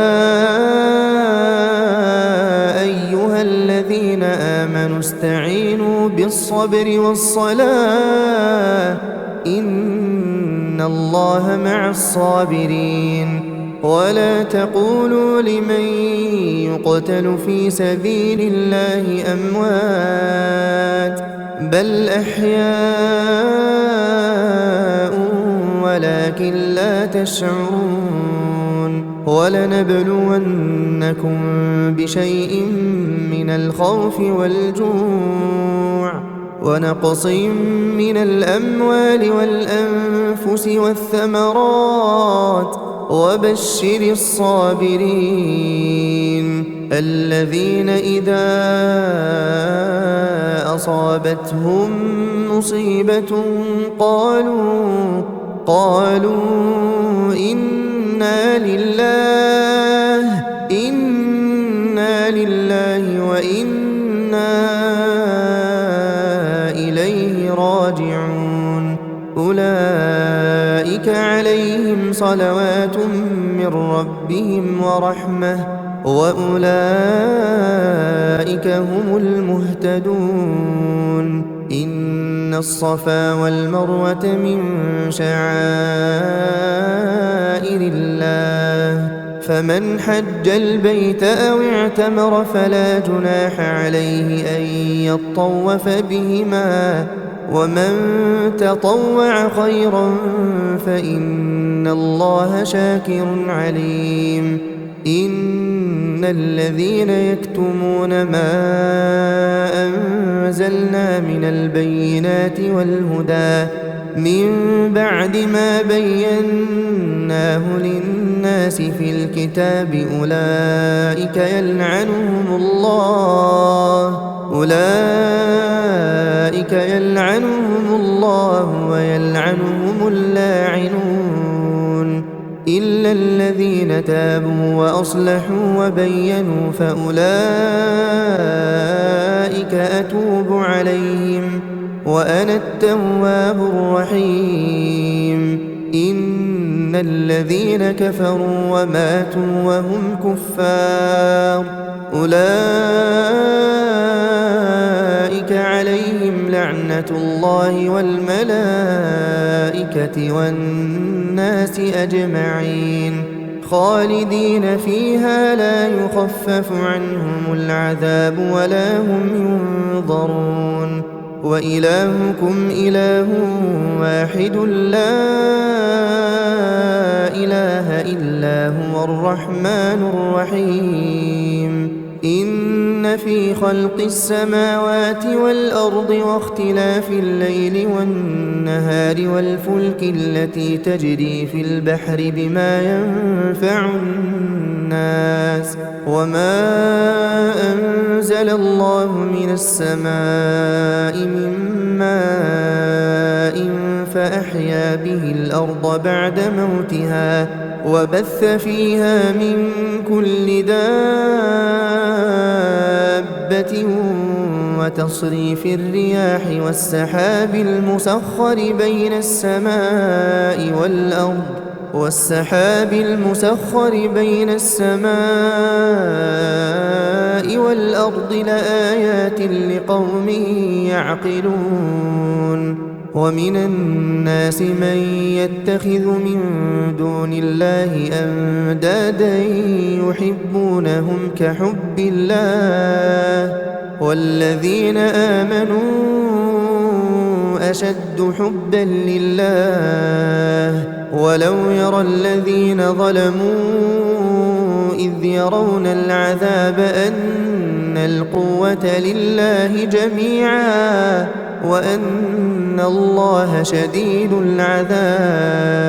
أيها الذين آمنوا استعينوا بالصبر والصلاة إن الله مع الصابرين. ولا تقولوا لمن يقتل في سبيل الله أموات بل أحياء ولكن لا تشعرون. ولنبلونكم بشيء من الخوف والجوع ونقص من الأموال والأنفس والثمرات وبشر الصابرين الذين إذا أصابتهم مصيبة قالوا إنا لله وإنا إليه راجعون. أولئك عليهم صلوات من ربهم ورحمة وأولئك هم المهتدون. إن الصفا والمروة من شعائر الله فمن حج البيت أو اعتمر فلا جناح عليه أن يطوف بهما ومن تطوع خيرا فإن الله شاكر عليم. إن الذين يكتمون ما أنزلنا من البينات والهدى من بعد ما بيناه للناس في الكتاب أولئك يلعنهم الله ويلعنهم اللاعنون إلا الذين تابوا وأصلحوا وبينوا فأولئك أتوب عليهم وأنا التواب الرحيم. إن الذين كفروا وماتوا وهم كفار أولئك عليهم لعنة الله والملائكة والناس أجمعين خالدين فيها لا يخفف عنهم العذاب ولا هم ينظرون. وإلهكم إله واحد لا إله إلا هو الرحمن الرحيم إن في خلق السماوات والأرض واختلاف الليل والنهار والفلك التي تجري في البحر بما ينفع الناس وما أنزل الله من السماء من ماء فأحيا به الأرض بعد موتها وبث فيها من كل دابة وتصريف الرياح والسحاب المسخر بين السماء والأرض لآيات لقوم يعقلون ومن الناس من يتخذ من دون الله أندادا يحبونهم كحب الله والذين آمنوا أشد حبا لله ولو يرى الذين ظلموا إذ يرون العذاب أن القوة لله جميعا وأن الله شديد العذاب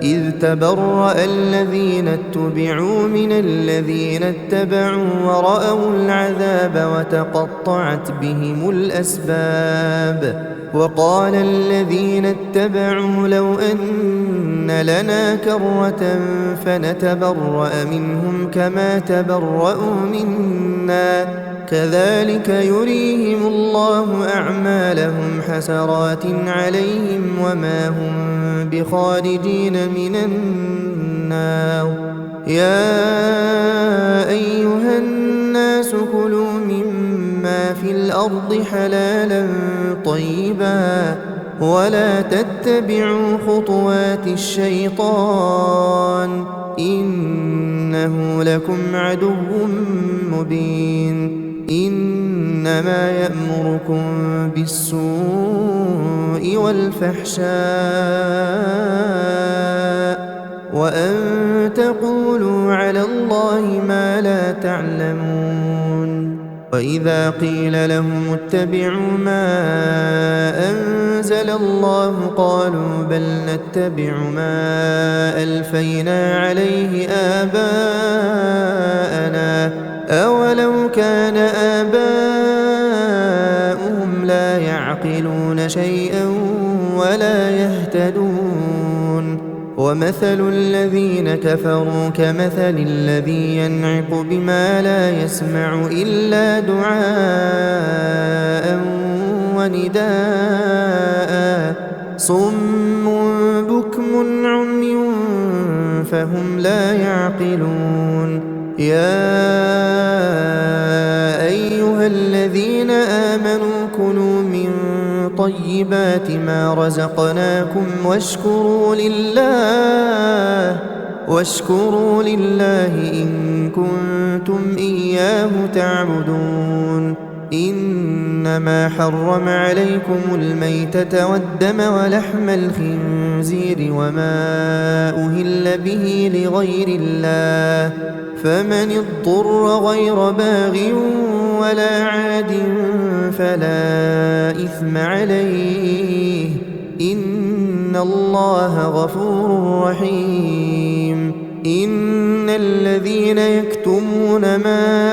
إذ تبرأ الذين اتبعوا من الذين اتبعوا ورأوا العذاب وتقطعت بهم الأسباب وقال الذين اتبعوا لو أن لنا كرة فنتبرأ منهم كما تبرأوا منا كذلك يريهم الله أعمالهم حسرات عليهم وما هم بخارجين من النار يا أيها الناس كلوا مما في الأرض حلالا طيبا ولا تتبعوا خطوات الشيطان إنه لكم عدو مبين إنما يأمركم بالسوء والفحشاء وأن تقولوا على الله ما لا تعلمون وإذا قيل لهم اتبعوا ما أنزل الله قالوا بل نتبع ما ألفينا عليه آباءنا أولو كان آباؤهم لا يعقلون شيئا ولا يهتدون ومثل الذين كفروا كمثل الذي ينعق بما لا يسمع إلا دعاء ونداء صم بكم عمي فهم لا يعقلون يا أيها الذين آمنوا كلوا من طيبات ما رزقناكم واشكروا لله إن كنتم إياه تعبدون إنما حرم عليكم الميتة والدم ولحم الخنزير وما أهل به لغير الله فمن اضطر غير باغ ولا عاد فلا إثم عليه إن الله غفور رحيم إن الذين يكتمون ما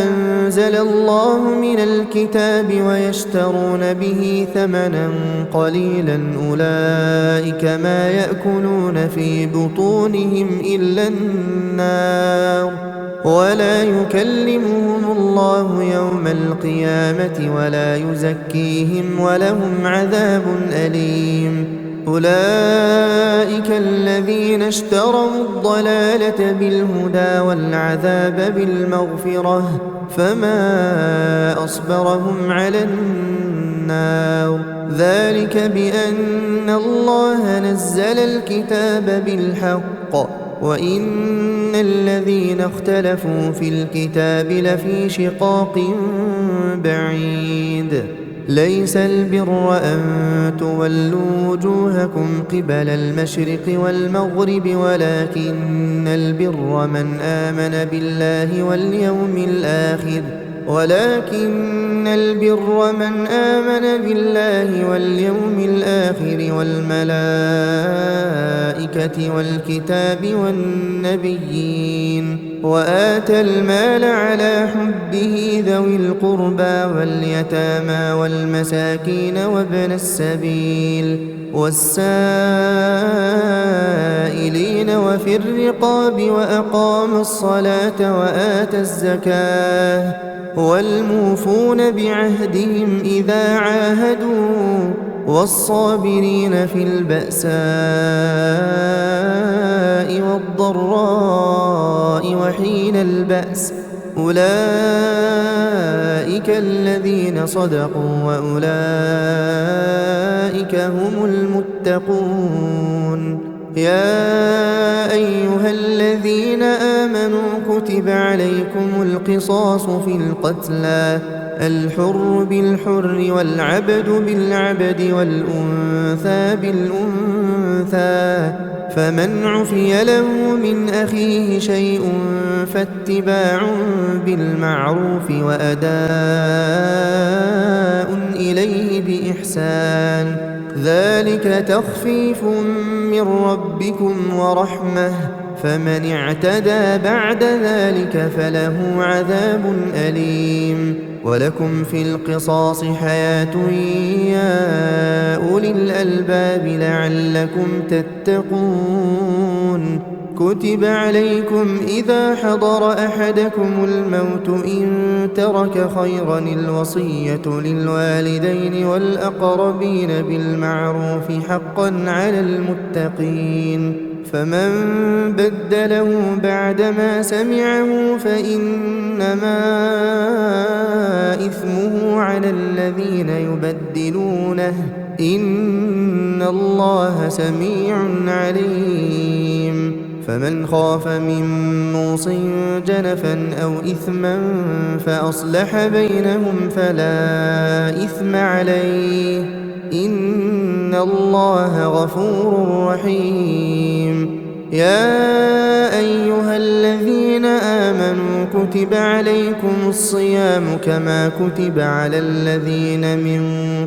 أنزل الله من الكتاب ويشترون به ثمنا قليلا أولئك ما يأكلون في بطونهم إلا النار ولا يكلمهم الله يوم القيامة ولا يزكيهم ولهم عذاب أليم أولئك الذين اشتروا الضلالة بالهدى والعذاب بالمغفرة فما أصبرهم على النار ذلك بأن الله نزل الكتاب بالحق وإن الذين اختلفوا في الكتاب لفي شقاق بعيد ليس البر أن تولوا وجوهكم قبل المشرق والمغرب ولكن البر من آمن بالله واليوم الآخر والملائكة والكتاب والنبيين وآتى المال على حبه ذوي القربى واليتامى والمساكين وابن السبيل والسائلين وفي الرقاب وأقام الصلاة وآتى الزكاة والموفون بعهدهم إذا عاهدوا والصابرين في البأساء والضراء وحين البأس أولئك الذين صدقوا وأولئك هم المتقون. يا أيها الذين آمنوا كتب عليكم القصاص في القتلى الحر بالحر والعبد بالعبد والأنثى بالأنثى فمن عفي له من أخيه شيء فاتباع بالمعروف وأداء إليه بإحسان ذلك تخفيف من ربكم ورحمة فمن اعتدى بعد ذلك فله عذاب أليم. ولكم في القصاص حياة يا أولي الألباب لعلكم تتقون. كتب عليكم إذا حضر أحدكم الموت إن ترك خيرا الوصية للوالدين والأقربين بالمعروف حقا على المتقين. فمن بدله بعدما سمعه فإنما إثمه على الذين يبدلونه إن الله سميع عليم. فمن خاف من موص جنفا أو إثما فأصلح بينهم فلا إثم عليه إن الله غفور رحيم. يا أيها الذين آمنوا كتب عليكم الصيام كما كتب على الذين من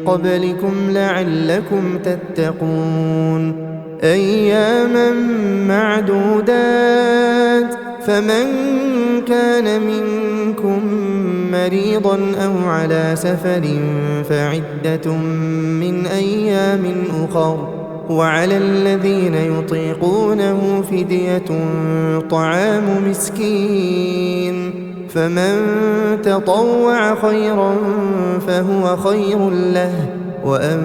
قبلكم لعلكم تتقون. أياما معدودات فمن كان منكم مريضا أو على سفر فعدة من أيام أخر وعلى الذين يطيقونه فدية طعام مسكين فمن تطوع خيرا فهو خير له وأن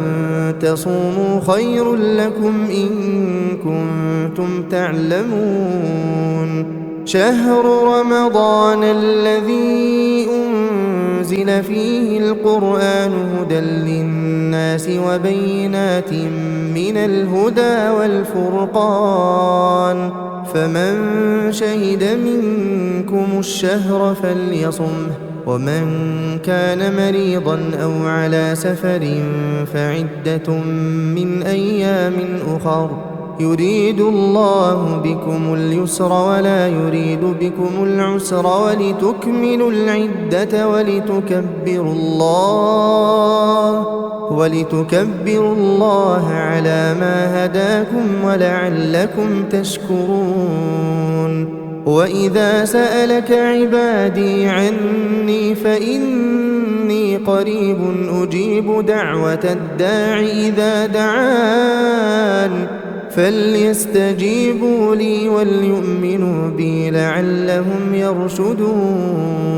تصوموا خير لكم إن كنتم تعلمون. شهر رمضان الذي أنزل فيه القرآن هدى للناس وبينات من الهدى والفرقان فمن شهد منكم الشهر فليصمه ومن كان مريضا أو على سفر فعدة من أيام أخر يريد الله بكم اليسر ولا يريد بكم العسر ولتكملوا العدة ولتكبروا الله على ما هداكم ولعلكم تشكرون. وإذا سألك عبادي عني فإني قريب أجيب دعوة الداع إذا دعان فليستجيبوا لي وليؤمنوا بي لعلهم يرشدون.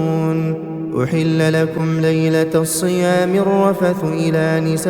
أحل لكم ليلة الصيام الرفث إلى نسائكم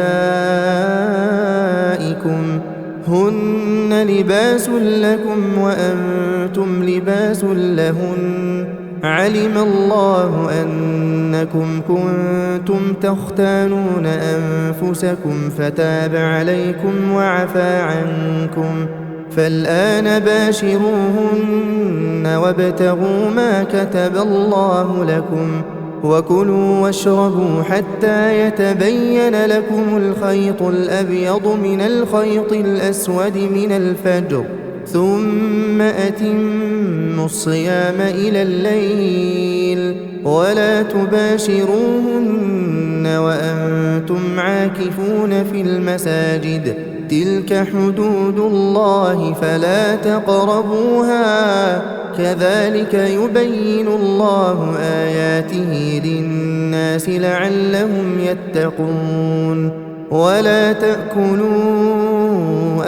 هن لباس لكم وأنتم لباس لهن علم الله أنكم كنتم تختانون أنفسكم فتاب عليكم وعفى عنكم فالآن باشروهن وابتغوا ما كتب الله لكم وكلوا واشربوا حتى يتبين لكم الخيط الأبيض من الخيط الأسود من الفجر ثم أتموا الصيام إلى الليل ولا تباشروهن وأنتم عاكفون في المساجد تلك حدود الله فلا تقربوها كذلك يبين الله آياته للناس لعلهم يتقون ولا تأكلوا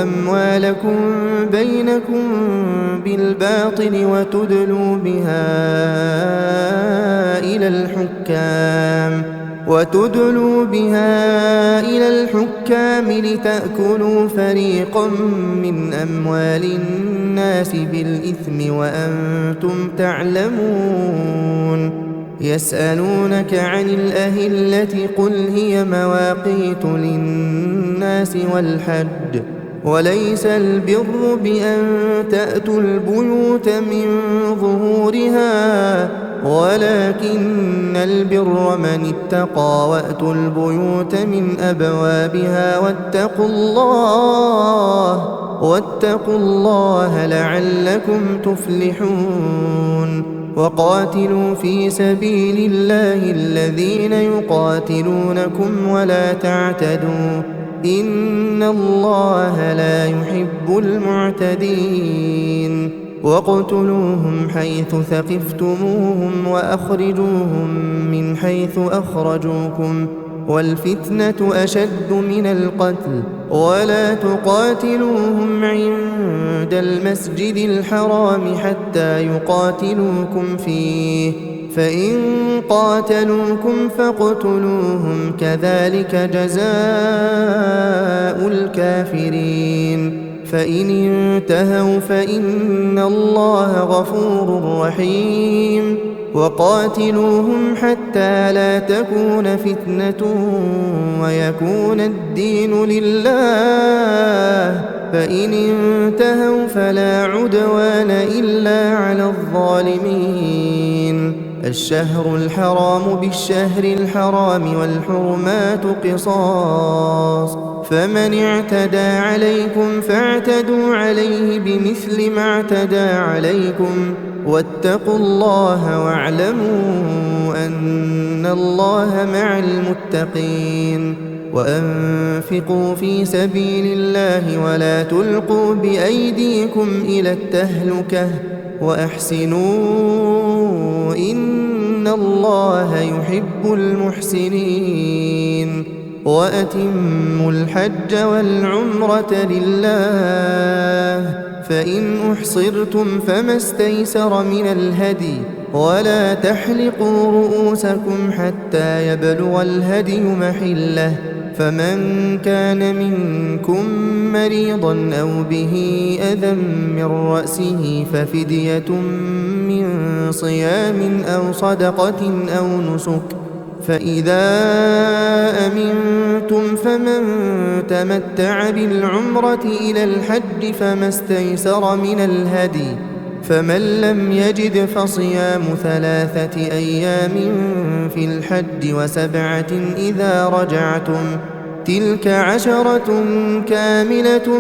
أموالكم بينكم بالباطل وتدلوا بها إلى الحكام لتأكلوا فريقا من أموال الناس بالإثم وأنتم تعلمون يسألونك عن الأهلة قل هي مواقيت للناس والحج وليس البر بأن تأتوا البيوت من ظهورها ولكن البر من اتقى وأتوا البيوت من أبوابها واتقوا الله لعلكم تفلحون وقاتلوا في سبيل الله الذين يقاتلونكم ولا تعتدوا إن الله لا يحب المعتدين واقتلوهم حيث ثقفتموهم وأخرجوهم من حيث أخرجوكم والفتنة أشد من القتل ولا تقاتلوهم عند المسجد الحرام حتى يقاتلوكم فيه فإن قاتلوكم فاقتلوهم كذلك جزاء الكافرين فإن انتهوا فإن الله غفور رحيم وقاتلوهم حتى لا تكون فتنة ويكون الدين لله فإن انتهوا فلا عدوان إلا على الظالمين الشهر الحرام بالشهر الحرام والحرمات قصاص فمن اعتدى عليكم فاعتدوا عليه بمثل ما اعتدى عليكم واتقوا الله واعلموا أن الله مع المتقين وأنفقوا في سبيل الله ولا تلقوا بأيديكم إلى التهلكة وأحسنوا إن الله يحب المحسنين وأتموا الحج والعمرة لله فإن أحصرتم فما استيسر من الهدي ولا تحلقوا رؤوسكم حتى يبلغ الهدي محله فمن كان منكم مريضا أو به أذى من رأسه ففدية من صيام أو صدقة أو نسك فإذا أمنتم فمن تمتع بالعمرة إلى الحج فما استيسر من الهدي فمن لم يجد فصيام 3 أيام في الحج و7 إذا رجعتم تلك 10 كاملة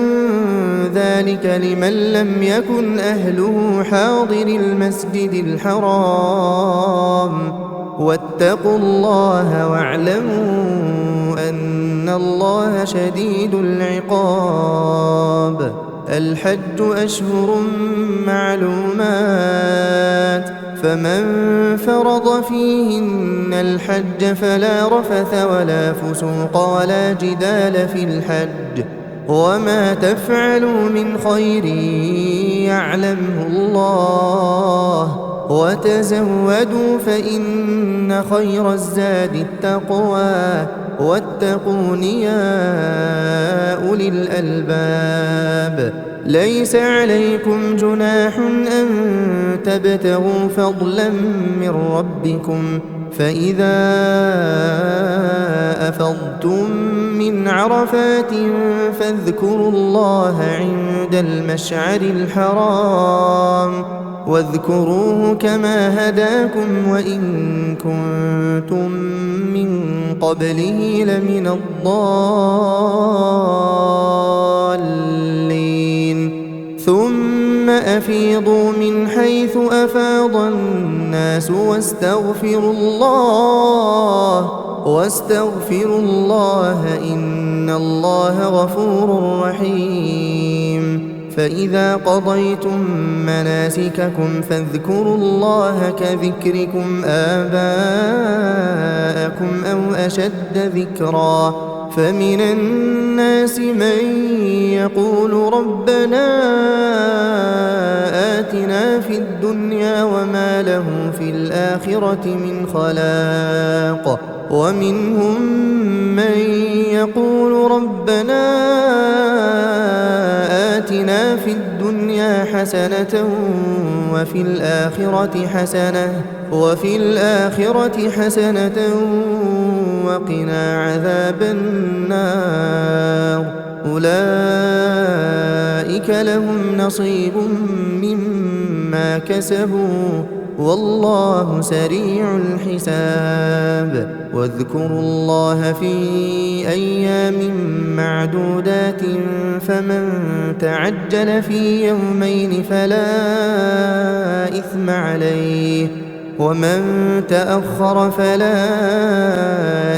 ذلك لمن لم يكن أهله حاضر المسجد الحرام واتقوا الله واعلموا أن الله شديد العقاب الحج أشهر معلومات فمن فرض فيهن الحج فلا رفث ولا فسوق ولا جدال في الحج وما تفعلوا من خير يعلمه الله وتزودوا فإن خير الزاد التقوى واتقون يا أولي الألباب ليس عليكم جناح أن تبتغوا فضلا من ربكم فإذا أفضتم من عرفات فاذكروا الله عند المشعر الحرام واذكروه كما هداكم وإن كنتم من قبله لمن الضالين ثم أفيضوا من حيث أفاض الناس واستغفروا الله إن الله غفور رحيم فإذا قضيتم مناسككم فاذكروا الله كذكركم آباءكم أو أشد ذكرا فمن الناس من يقول ربنا آتنا في الدنيا وما له في الآخرة من خلاق ومنهم من يقول ربنا آتنا في الدنيا حسنة وفي الآخرة حسنة وقنا عذاب النار أولئك لهم نصيب مما كسبوا والله سريع الحساب واذكروا الله في أيام معدودات فمن تعجل في يومين فلا إثم عليه ومن تأخر فلا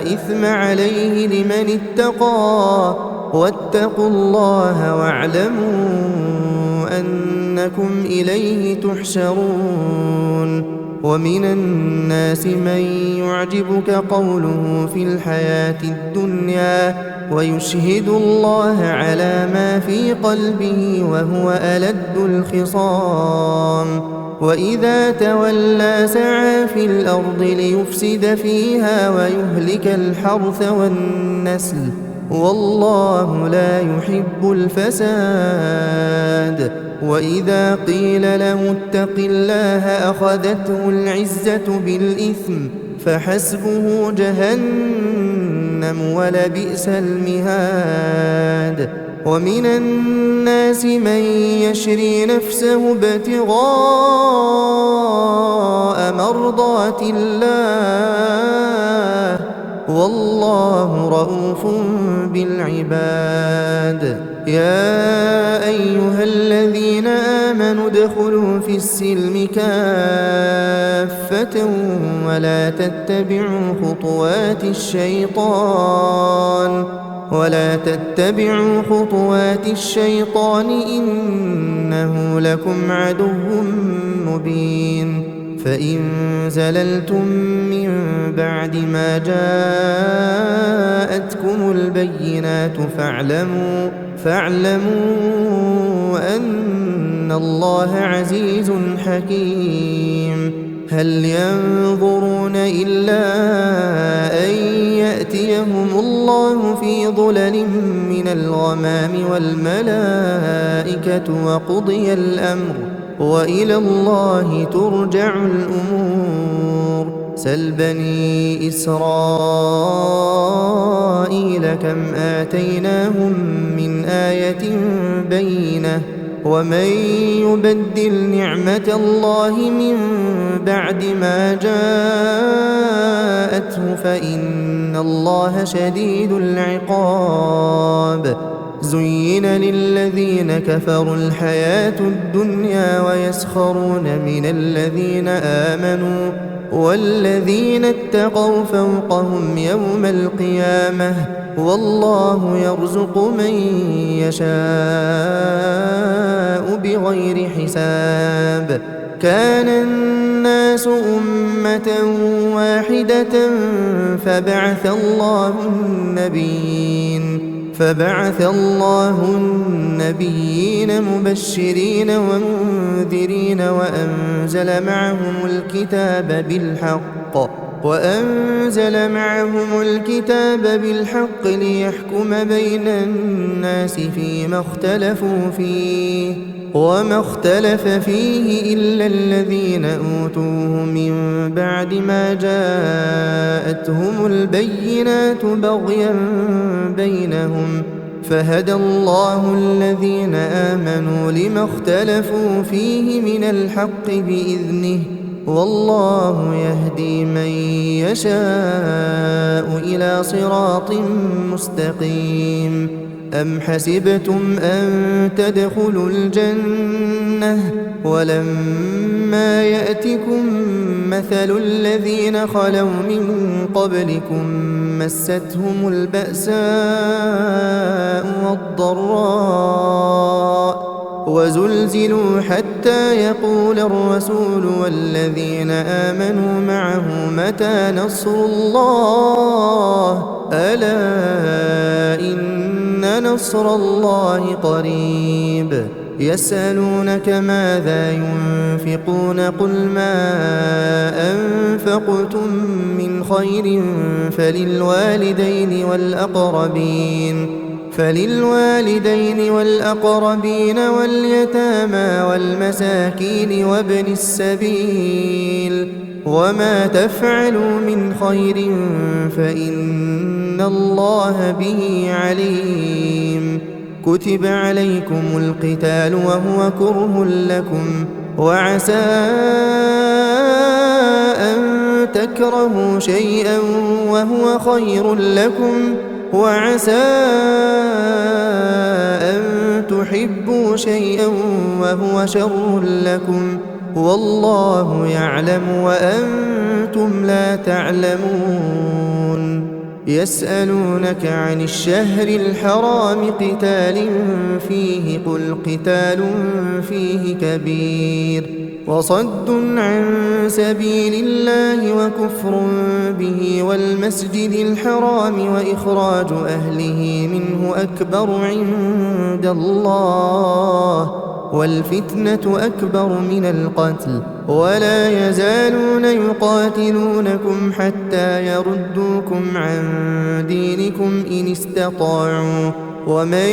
إثم عليه لمن اتقى واتقوا الله واعلموا أنكم إليه تحشرون ومن الناس من يعجبك قوله في الحياة الدنيا ويشهد الله على ما في قلبه وهو ألد الخصام وإذا تولى سعى في الأرض ليفسد فيها ويهلك الحرث والنسل والله لا يحب الفساد وإذا قيل له اتق الله أخذته العزة بالإثم فحسبه جهنم ولبئس المهاد ومن الناس من يشري نفسه ابتغاء مرضات الله والله رؤوف بالعباد يا أيها الذين آمنوا ادخلوا في السلم كافة ولا تتبعوا خطوات الشيطان إنه لكم عدو مبين فإن زللتم من بعد ما جاءتكم البينات فاعلموا أن الله عزيز حكيم هل ينظرون إلا أن يأتيهم الله في ظلل من الغمام والملائكة وقضي الأمر وإلى الله ترجع الأمور سل بني إسرائيل كم آتيناهم من آية بينة ومن يبدل نعمة الله من بعد ما جاءته فإن الله شديد العقاب زين للذين كفروا الحياة الدنيا ويسخرون من الذين آمنوا والذين اتقوا فوقهم يوم القيامة والله يرزق من يشاء بغير حساب كان الناس أمة واحدة فبعث الله النبيين مبشرين ومنذرين وأنزل معهم الكتاب بالحق ليحكم بين الناس فيما اختلفوا فيه وما اختلف فيه إلا الذين أوتوه من بعد ما جاءتهم البينات بغيا بينهم فهدى الله الذين آمنوا لما اختلفوا فيه من الحق بإذنه والله يهدي من يشاء إلى صراط مستقيم. أم حسبتم أن تدخلوا الجنة ولما يأتكم مثل الذين خلوا من قبلكم مستهم البأساء والضراء وزلزلوا حتى يقول الرسول والذين آمنوا معه متى نصر الله ألا إن نصر الله قريب. يسألونك ماذا ينفقون قل ما أنفقتم من خير فللوالدين والأقربين واليتامى والمساكين وابن السبيل وما تفعلوا من خير فإن الله به عليم. كتب عليكم القتال وهو كره لكم وعسى أن تكرهوا شيئا وهو خير لكم وعسى أن تحبوا شيئا وهو شر لكم والله يعلم وأنتم لا تعلمون. يسألونك عن الشهر الحرام قتال فيه قل قتال فيه كبير وصد عن سبيل الله وكفر به والمسجد الحرام وإخراج أهله منه أكبر عند الله والفتنة أكبر من القتل ولا يزالون يقاتلونكم حتى يردوكم عن دينكم إن استطاعوا ومن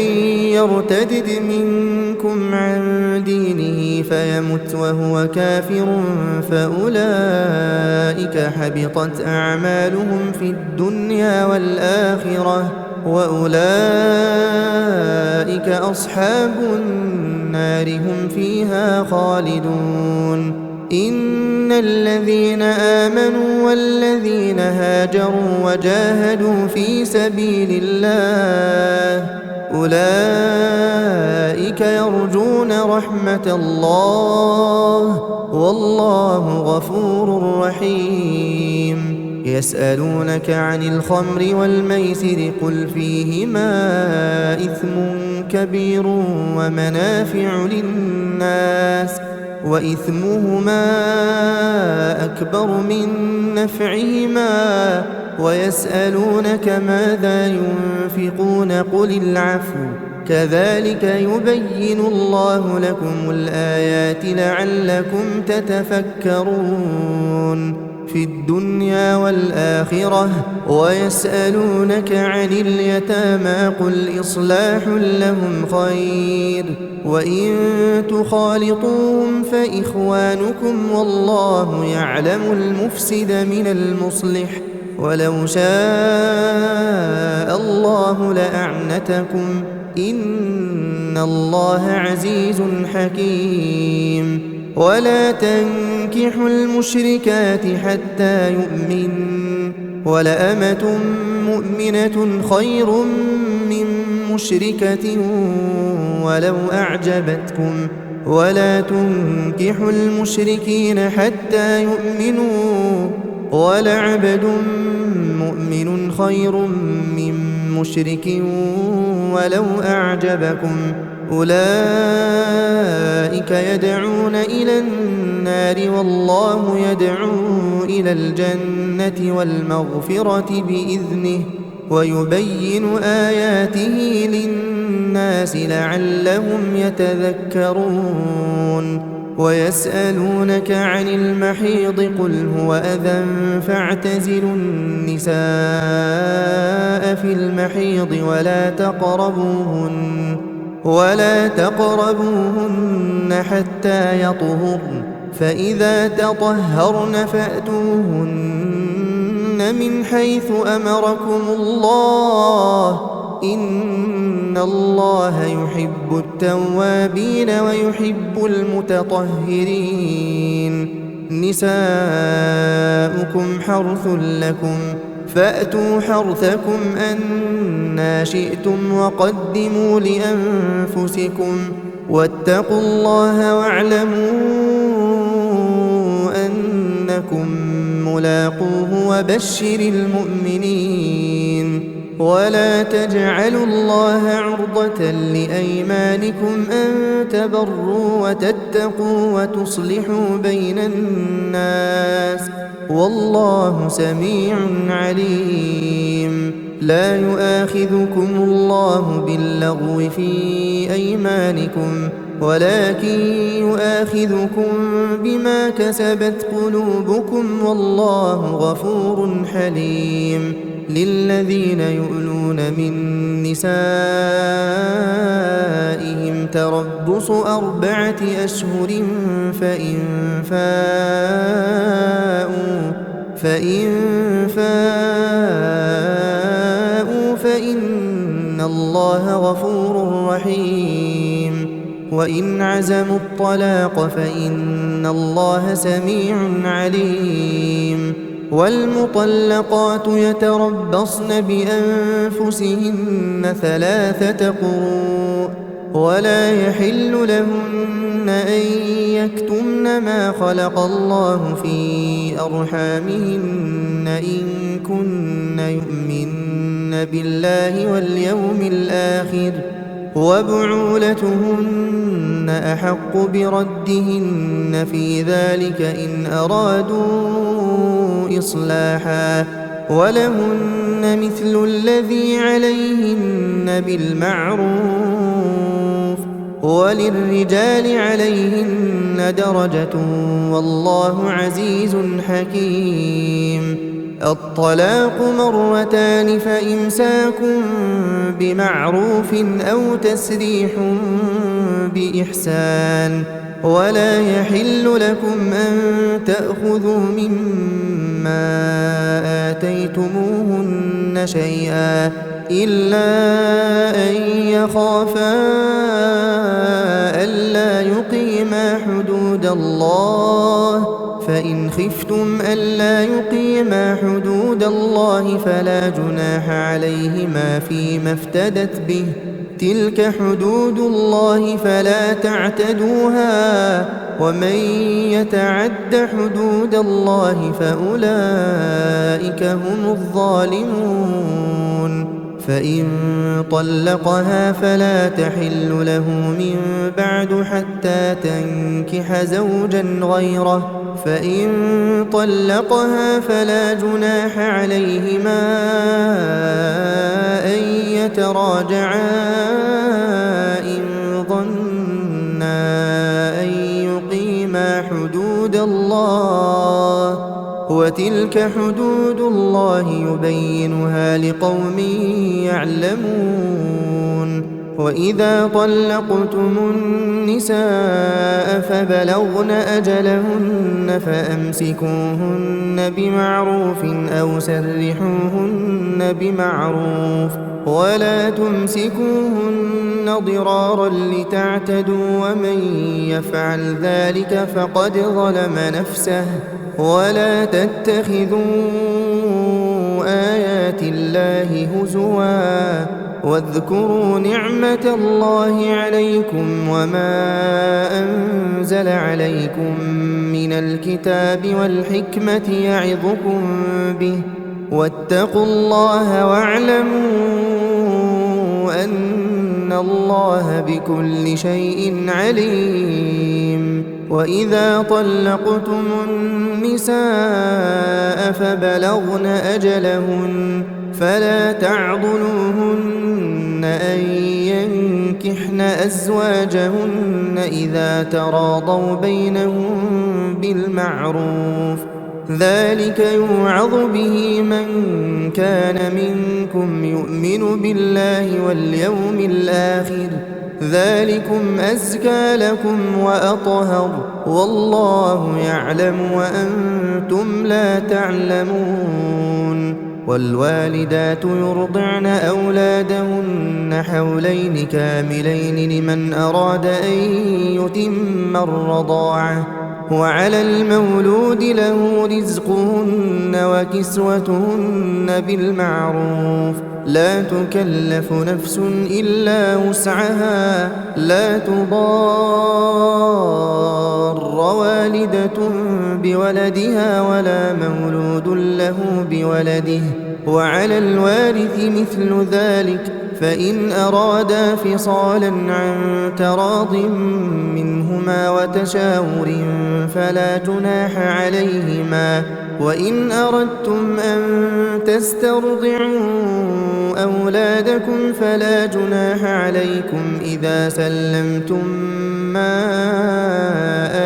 يرتدد منكم عن دينه فيمت وهو كافر فأولئك حبطت أعمالهم في الدنيا والآخرة وأولئك أصحاب النار هم فيها خالدون. إن الذين آمنوا والذين هاجروا وجاهدوا في سبيل الله أولئك يرجون رحمة الله والله غفور رحيم. يسألونك عن الخمر والميسر قل فيهما إثم كبير ومنافع للناس وإثمهما أكبر من نفعهما ويسألونك ماذا ينفقون قل العفو كذلك يبين الله لكم الآيات لعلكم تتفكرون في الدنيا والآخرة. ويسألونك عن اليتامى قل إصلاح لهم خير وإن تخالطوهم فإخوانكم والله يعلم المفسد من المصلح ولو شاء الله لأعنتكم إن الله عزيز حكيم. ولا تنكحوا المشركات حتى يؤمن ولأمة مؤمنة خير من مشركة ولو أعجبتكم ولا تنكحوا المشركين حتى يؤمنوا ولعبد مؤمن خير من مشرك ولو أعجبكم أولئك يدعون إلى النار والله يدعو إلى الجنة والمغفرة بإذنه ويبين آياته للناس لعلهم يتذكرون. ويسألونك عن المحيض قل هو أذى فاعتزلوا النساء في المحيض ولا تقربوهن حتى يطهرن فإذا تطهرن فأتوهن من حيث أمركم الله إن الله يحب التوابين ويحب المتطهرين نساؤكم حرث لكم فأتوا حرثكم أنى شئتم وقدموا لأنفسكم واتقوا الله واعلموا أنكم ملاقوه وبشر المؤمنين ولا تجعلوا الله عرضة لأيمانكم أن تبروا وتتقوا وتصلحوا بين الناس والله سميع عليم لا يؤاخذكم الله باللغو في أيمانكم ولكن يؤاخذكم بما كسبت قلوبكم والله غفور حليم للذين يؤلون من نسائهم تربص 4 أشهر فإن فاءوا فإن الله غفور رحيم وإن عزموا الطلاق فإن الله سميع عليم والمطلقات يتربصن بأنفسهن 3 قروء ولا يحل لهن أن يكتمن ما خلق الله في أرحامهن إن كن يؤمن بالله واليوم الآخر وبعولتهن أحق بردهن في ذلك إن أرادوا إصلاحا ولهن مثل الذي عليهن بالمعروف وللرجال عليهن درجة والله عزيز حكيم الطلاق 2 مرتان فإمساك بمعروف أو تسريح بإحسان ولا يحل لكم أن تأخذوا مما آتيتموهن شيئا إلا أن يخافا ألا يقيما حدود الله فإن خفتم ألا يقيما حدود الله فلا جناح عليهما فيما افتدت به تلك حدود الله فلا تعتدوها ومن يتعد حدود الله فأولئك هم الظالمون فإن طلقها فلا تحل له من بعد حتى تنكح زوجا غيره فإن طلقها فلا جناح عليهما أن يتراجعا إن ظنا أن يقيما حدود الله وتلك حدود الله يبينها لقوم يعلمون وإذا طلقتم النساء فبلغن أجلهن فأمسكوهن بمعروف أو سرحوهن بمعروف ولا تمسكوهن ضرارا لتعتدوا ومن يفعل ذلك فقد ظلم نفسه ولا تتخذوا آيات الله هزوا واذكروا نعمة الله عليكم وما أنزل عليكم من الكتاب والحكمة يعظكم به واتقوا الله واعلموا أن الله بكل شيء عليم وإذا طلقتم النساء فبلغن أجلهن فلا تعضلوهن أن ينكحن أزواجهن إذا تراضوا بينهم بالمعروف ذلك يوعظ به من كان منكم يؤمن بالله واليوم الآخر ذلكم أزكى لكم وأطهر والله يعلم وأنتم لا تعلمون والوالدات يرضعن أولادهن حولين كاملين لمن أراد أن يتم الرضاعة وعلى المولود له رزقهن وكسوتهن بالمعروف لا تكلف نفس إلا وسعها لا تضار والدة بولدها ولا مولود له بولده وعلى الوارث مثل ذلك فإن أرادا فصالا عن تراض منهما وتشاور فلا جناح عليهما وإن أردتم أن تسترضعوا أولادكم فلا جناح عليكم إذا سلمتم ما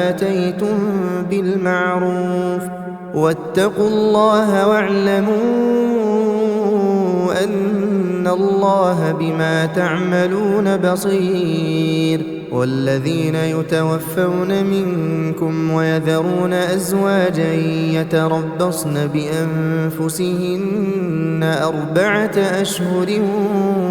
آتيتم بالمعروف واتقوا الله واعلموا أن الله بما تعملون بصير والذين يتوفون منكم ويذرون أزواجا يتربصن بأنفسهن 4 أشهر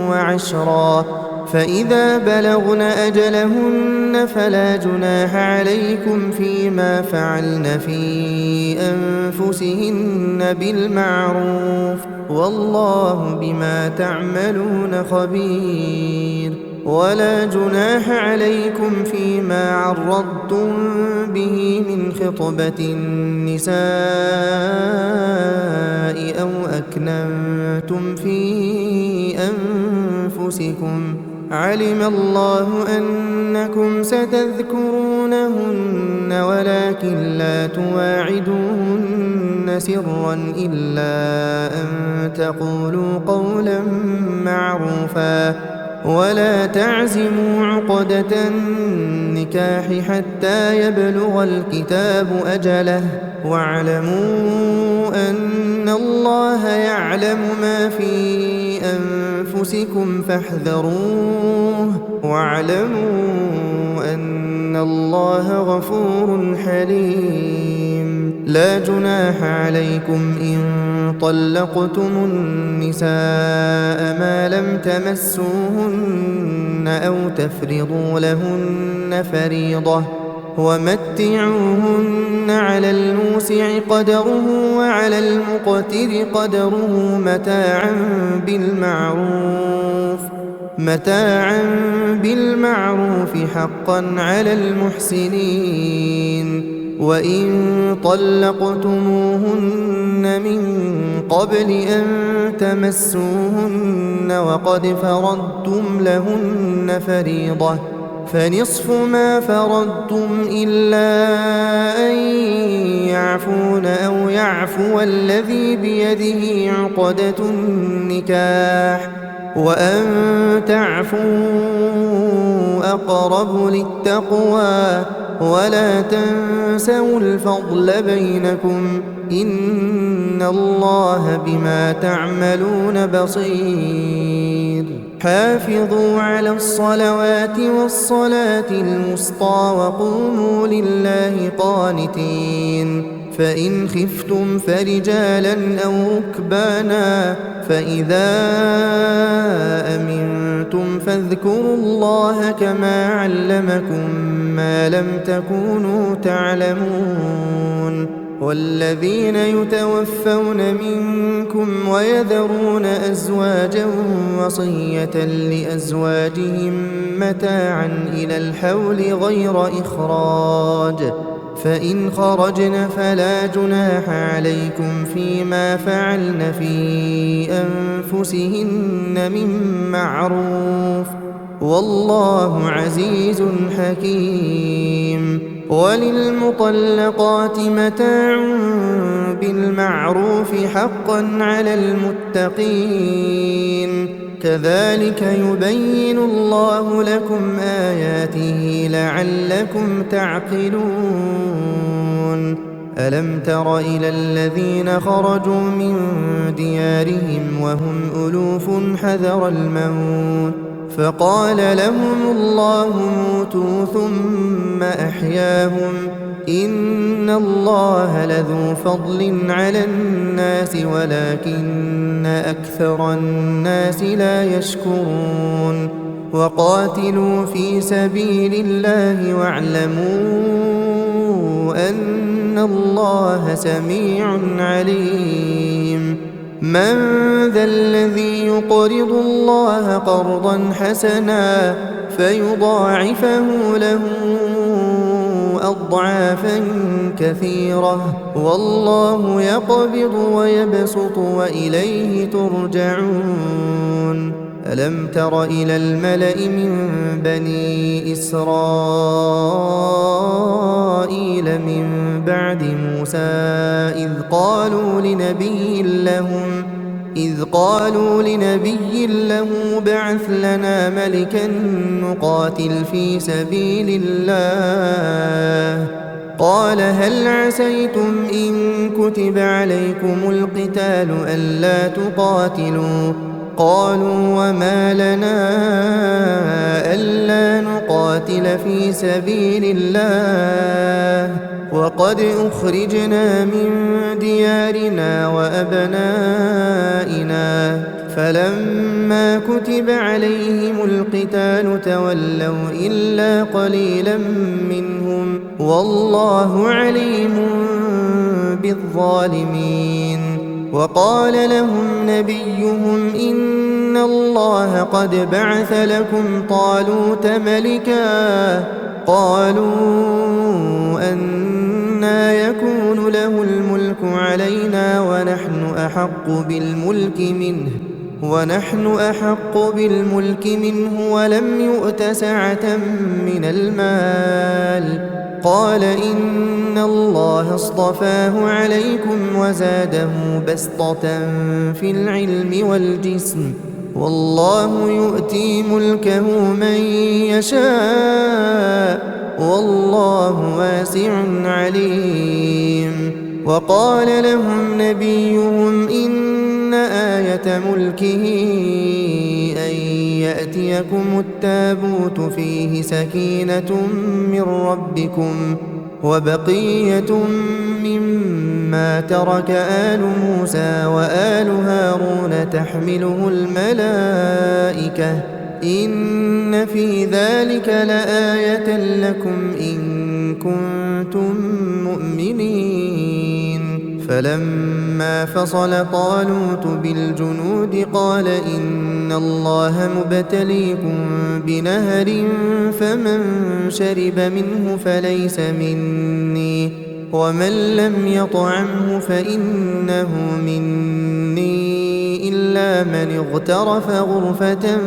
وعشرا فإذا بلغن أجلهن فلا جناح عليكم فيما فعلن في أنفسهن بالمعروف والله بما تعملون خبير ولا جناح عليكم فيما عرضتم به من خطبة النساء أو أكننتم في أنفسكم علم الله أنكم ستذكرونهن ولكن لا تواعدوهن سرا إلا أن تقولوا قولا معروفا ولا تعزموا عقدة النكاح حتى يبلغ الكتاب أجله واعلموا أن الله يعلم ما في أنفسكم فاحذروه واعلموا أن الله غفور حليم لا جناح عليكم إن طلقتم النساء ما لم تمسوهن أو تفرضوا لهن فريضة ومتعوهن على الموسع قدره وعلى المقتر قدره متاعا بالمعروف حقا على المحسنين وإن طلقتموهن من قبل أن تمسوهن وقد فرضتم لهن فريضة فنصف ما فرضتم إلا أن يعفون أو يعفو الذي بيده عقدة النكاح وأن تعفوا أقرب للتقوى ولا تنسوا الفضل بينكم إن الله بما تعملون بصير حافظوا على الصلوات والصلاة الوسطى وقوموا لله قانتين فإن خفتم فرجالا أو ركبانا فإذا أمنتم فاذكروا الله كما علمكم ما لم تكونوا تعلمون والذين يتوفون منكم ويذرون أزواجا وصية لأزواجهم متاعا إلى الحول غير إخراج فإن خرجن فلا جناح عليكم فيما فعلن في أنفسهن من معروف والله عزيز حكيم وللمطلقات متاع بالمعروف حقا على المتقين كذلك يبين الله لكم آياته لعلكم تعقلون ألم تر إلى الذين خرجوا من ديارهم وهم ألوف حذر الموت فقال لهم الله موتوا ثم أحياهم إن الله لذو فضل على الناس ولكن أكثر الناس لا يشكرون وقاتلوا في سبيل الله واعلموا أن الله سميع عليم من ذا الذي يقرض الله قرضا حسنا فيضاعفه له أضعافا كثيرة والله يقبض ويبسط وإليه ترجعون ألم تر إلى الملأ من بني إسرائيل من بعد موسى إذ قالوا لنبي له بعث لنا ملكا نقاتل في سبيل الله قال هل عسيتم إن كتب عليكم القتال ألا تقاتلوا قالوا وما لنا ألا نقاتل في سبيل الله وقد أخرجنا من ديارنا وأبنائنا فلما كتب عليهم القتال تولوا إلا قليلا منهم والله عليم بالظالمين وقال لهم نبيهم إن الله قد بعث لكم طالوت ملكا قالوا أنى يكون له الملك علينا ونحن أحق بالملك منه ولم يؤت سعة من المال قال إن الله اصطفاه عليكم وزاده بسطة في العلم والجسم والله يؤتي ملكه من يشاء والله واسع عليم وقال لهم نبيهم إن آية ملكه أن يأتيكم التابوت فيه سكينة من ربكم وبقية مما ترك آل موسى وآل هارون تحمله الملائكة إن في ذلك لآية لكم إن كنتم مؤمنين فلما فصل طالوت بالجنود قال إن الله مبتليكم بنهر فمن شرب منه فليس مني ومن لم يطعمه فإنه مني إلا من اغترف غرفة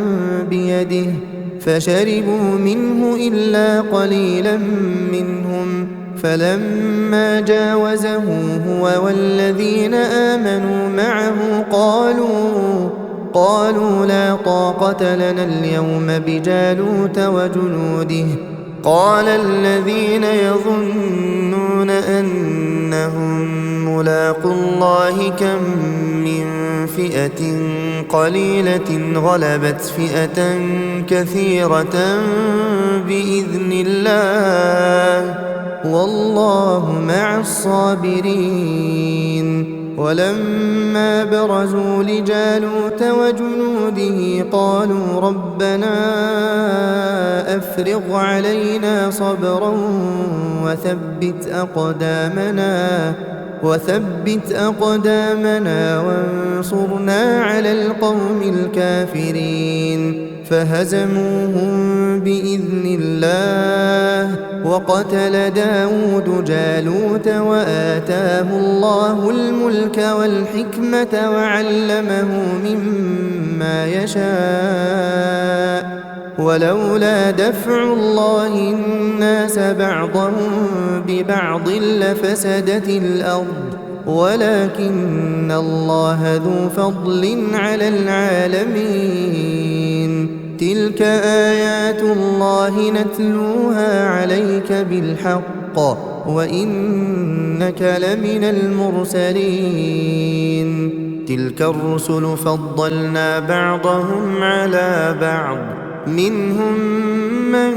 بيده فشربوا منه إلا قليلا منهم فلما جاوزه هو والذين آمنوا معه قالوا لا طاقة لنا اليوم بجالوت وجنوده قال الذين يظنون أنهم ملاقو الله كم من فئة قليلة غلبت فئة كثيرة بإذن الله والله مع الصابرين ولما برزوا لجالوت وجنوده قالوا ربنا أفرغ علينا صبرا وثبت أقدامنا وانصرنا على القوم الكافرين فهزموهم بإذن الله وقتل داود جالوت وآتاه الله الملك والحكمة وعلمه مما يشاء ولولا دفع الله الناس بعضهم ببعض لفسدت الأرض ولكن الله ذو فضل على العالمين تلك آيات الله نتلوها عليك بالحق وإنك لمن المرسلين تلك الرسل فضلنا بعضهم على بعض منهم من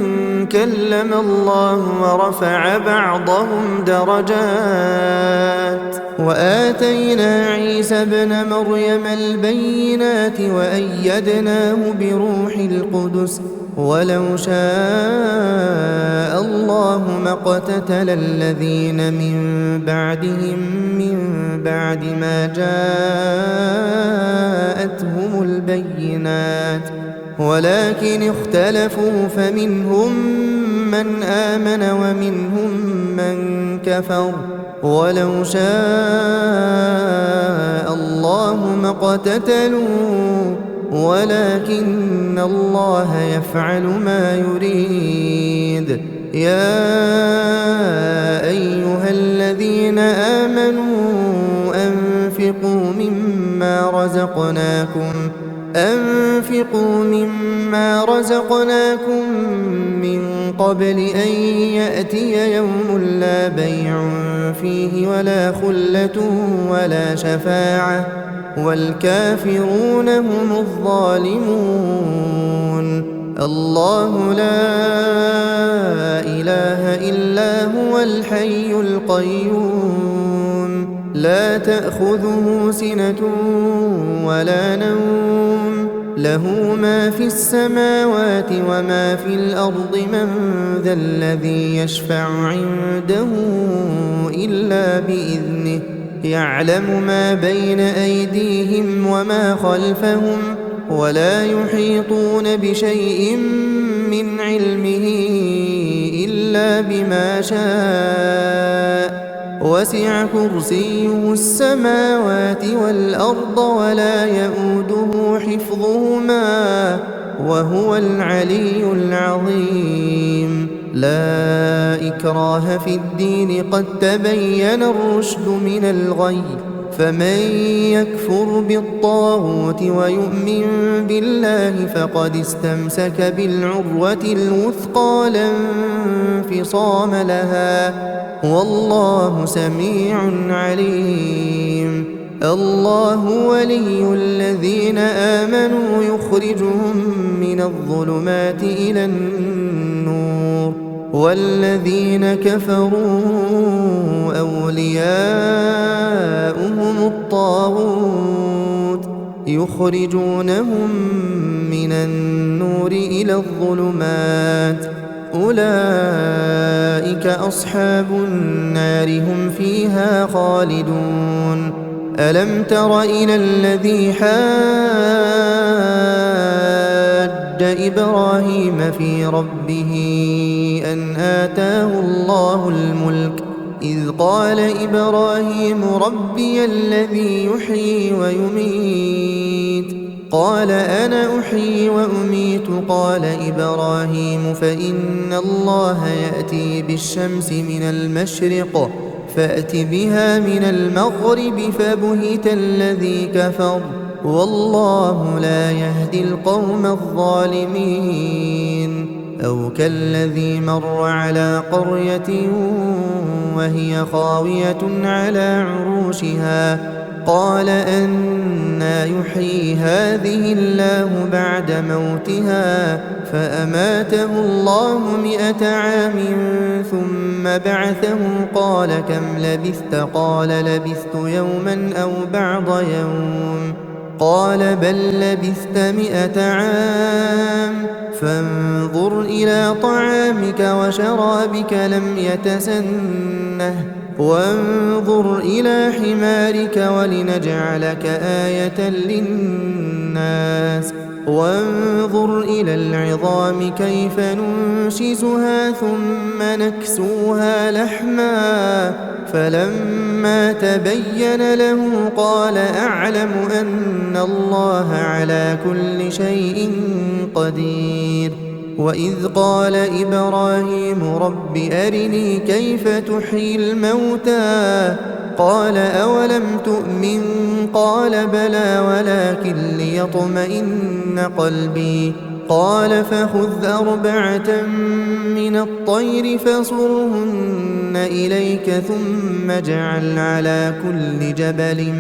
كلم الله ورفع بعضهم درجات وآتينا عيسى ابن مريم البينات وأيدناه بروح القدس ولو شاء الله ما اقتتل الذين من بعدهم من بعد ما جاءتهم البينات ولكن اختلفوا فمنهم من آمن ومنهم من كفر ولو شاء الله ما اقتتلوا ولكن الله يفعل ما يريد يا أيها الذين آمنوا أنفقوا مما رزقناكم من قبل أن يأتي يوم لا بيع فيه ولا خلة ولا شفاعة والكافرون هم الظالمون الله لا إله إلا هو الحي القيوم لا تأخذه سنة ولا نوم له ما في السماوات وما في الأرض من ذا الذي يشفع عنده إلا بإذنه يعلم ما بين أيديهم وما خلفهم ولا يحيطون بشيء من علمه إلا بما شاء وسع كرسيه السماوات والأرض ولا يؤوده حفظهما وهو العلي العظيم لا إكراه في الدين قد تبين الرشد من الغي فمن يكفر بالطاغوت ويؤمن بالله فقد استمسك بالعروة الوثقى لا انفصام لها والله سميع عليم الله ولي الذين آمنوا يخرجهم من الظلمات إلى النور والذين كفروا أولياؤهم الطاغوت يخرجونهم من النور إلى الظلمات أولئك أصحاب النار هم فيها خالدون ألم تر إلى الذي حاج إبراهيم في ربه أن آتاه الله الملك إذ قال إبراهيم ربي الذي يحيي ويميت قال أنا أحيي وأميت قال إبراهيم فإن الله يأتي بالشمس من المشرق فأت بها من المغرب فبهت الذي كفر والله لا يهدي القوم الظالمين أو كالذي مر على قرية وهي خاوية على عروشها قال أنى يحيي هذه الله بعد موتها فأماته الله 100 عام ثم بعثه قال كم لبثت قال لبثت يوما أو بعض يوم قال بل لبثت 100 عام فانظر إلى طعامك وشرابك لم يتسنه وانظر إلى حمارك ولنجعلك آية للناس وانظر إلى العظام كيف ننشزها ثم نكسوها لحما فلما تبين له قال أعلم أن الله على كل شيء قدير وإذ قال إبراهيم رب أرني كيف تحيي الموتى قال أولم تؤمن قال بلى ولكن ليطمئن قلبي قال فخذ 4 من الطير فصرهن إليك ثم اجعل على كل جبل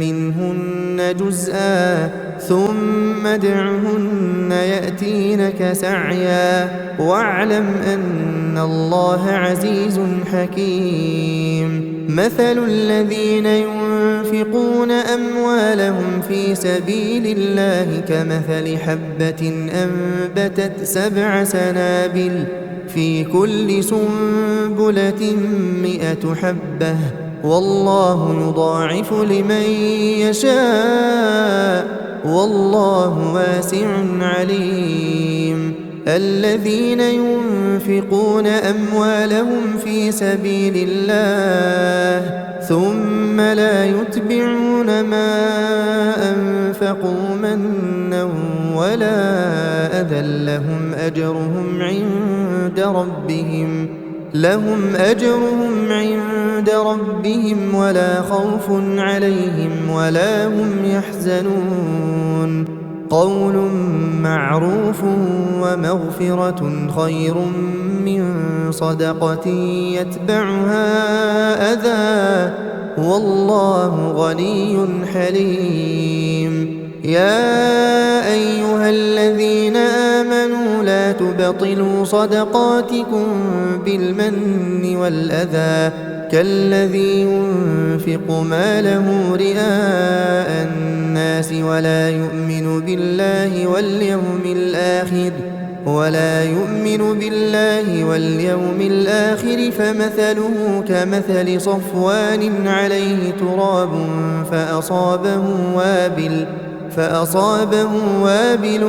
منهن جزءا ثم ادعهن يأتينك سعيا واعلم أن الله عزيز حكيم. مثل الذين ينفقون أموالهم في سبيل الله كمثل حبة أنبتت 7 سنابل في كل سنبلة 100 حبة والله يضاعف لمن يشاء والله واسع عليم. الذين ينفقون أموالهم في سبيل الله ثم لا يتبعون ما أنفقوا منا ولا أذى لهم أجرهم عند ربهم ولا خوف عليهم ولا هم يحزنون. قول معروف ومغفرة خير من صدقة يتبعها أذى والله غني حليم. يا أيها الذين آمنوا لا تبطلوا صدقاتكم بالمن والأذى كالذي ينفق ماله رئاء الناس ولا يؤمن بالله واليوم الآخر فمثله كمثل صفوان عليه تراب فأصابه وابل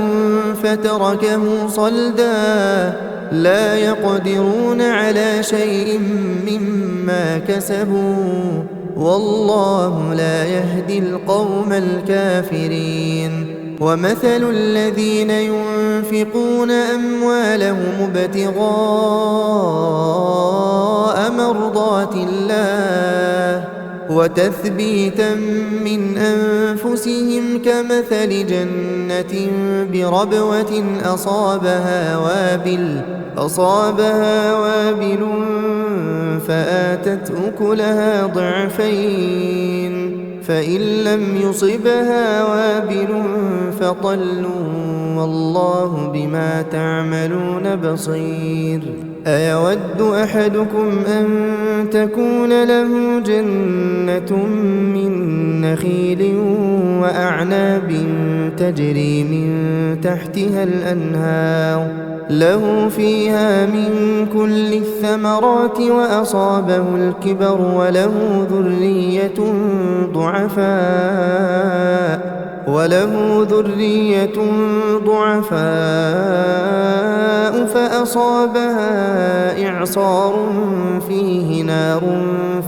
فتركه صلدا لا يقدرون على شيء مما كسبوا والله لا يهدي القوم الكافرين. ومثل الذين ينفقون أموالهم ابتغاء مرضات الله وتثبيتا من أنفسهم كمثل جنة بربوة أصابها وابل فآتت أكلها ضعفين فإن لم يصبها وابل فطل والله بما تعملون بصير. أيود أحدكم أن تكون له جنة من نخيل وأعناب تجري من تحتها الأنهار له فيها من كل الثمرات وأصابه الكبر وله ذرية ضعفاء فأصابها إعصار فيه نار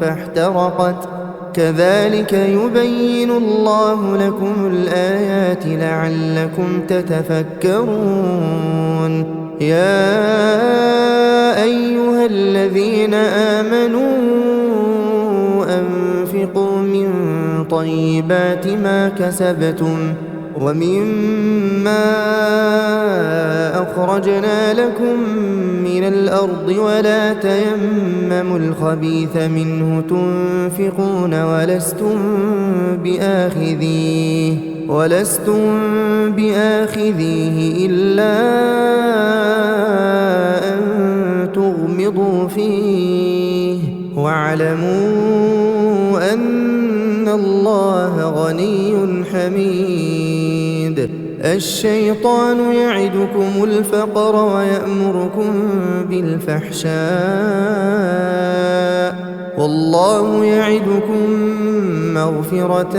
فاحترقت كذلك يبين الله لكم الآيات لعلكم تتفكرون. يا أيها الذين آمنوا أنفقوا من طيبات ما كسبتم ومما أخرجنا لكم من الأرض ولا تيمموا الخبيث منه تنفقون ولستم بآخذيه إلا أن تغمضوا فيه واعلموا أن الله غني حميد. الشيطان يعدكم الفقر ويأمركم بالفحشاء والله يعدكم مغفرة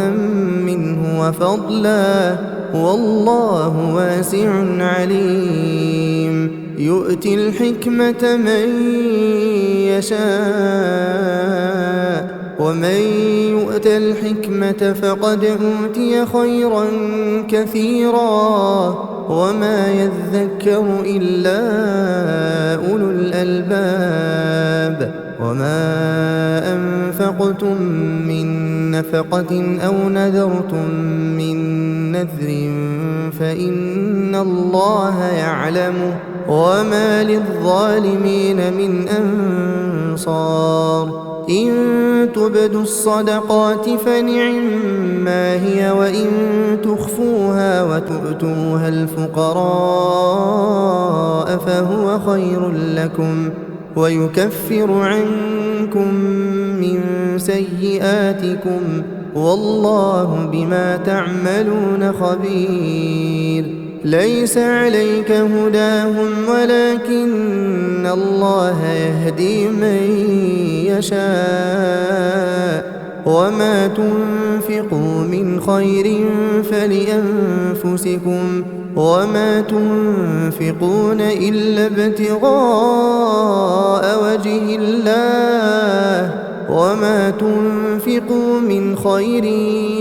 منه وفضلا والله واسع عليم. يؤتي الحكمة من يشاء ومن يؤت الحكمة فقد أوتي خيرا كثيرا وما يذكر إلا أولو الألباب. وما أنفقتم من نفقة أو نذرتم من نذر فإن الله يعلمه وما للظالمين من أنصار. إن تبدوا الصدقات فنعما هي وإن تخفوها وتؤتوها الفقراء فهو خير لكم ويكفر عنكم من سيئاتكم والله بما تعملون خبير ليس عليك هداهم ولكن الله يهدي من يشاء وما تنفقوا من خير فلأنفسكم وما تنفقون إلا ابتغاء وجه الله وما تنفقوا من خير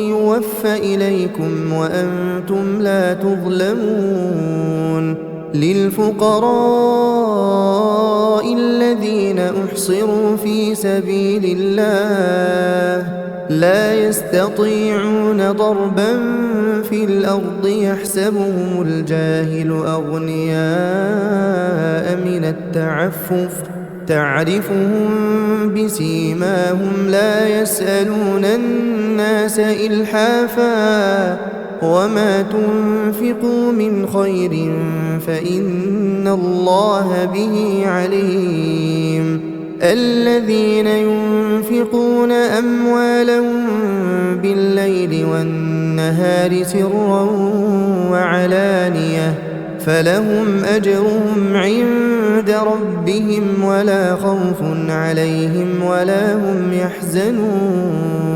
يوفى إليكم وأنتم لا تظلمون للفقراء الذين أحصروا في سبيل الله لا يستطيعون ضربا في الأرض يحسبهم الجاهل أغنياء من التعفف تعرفهم بسيماهم لا يسألون الناس إلحافا وما تنفقوا من خير فإن الله به عليم الذين ينفقون أموالهم بالليل والنهار سرا وعلانية فلهم أجرهم عند ربهم ولا خوف عليهم ولا هم يحزنون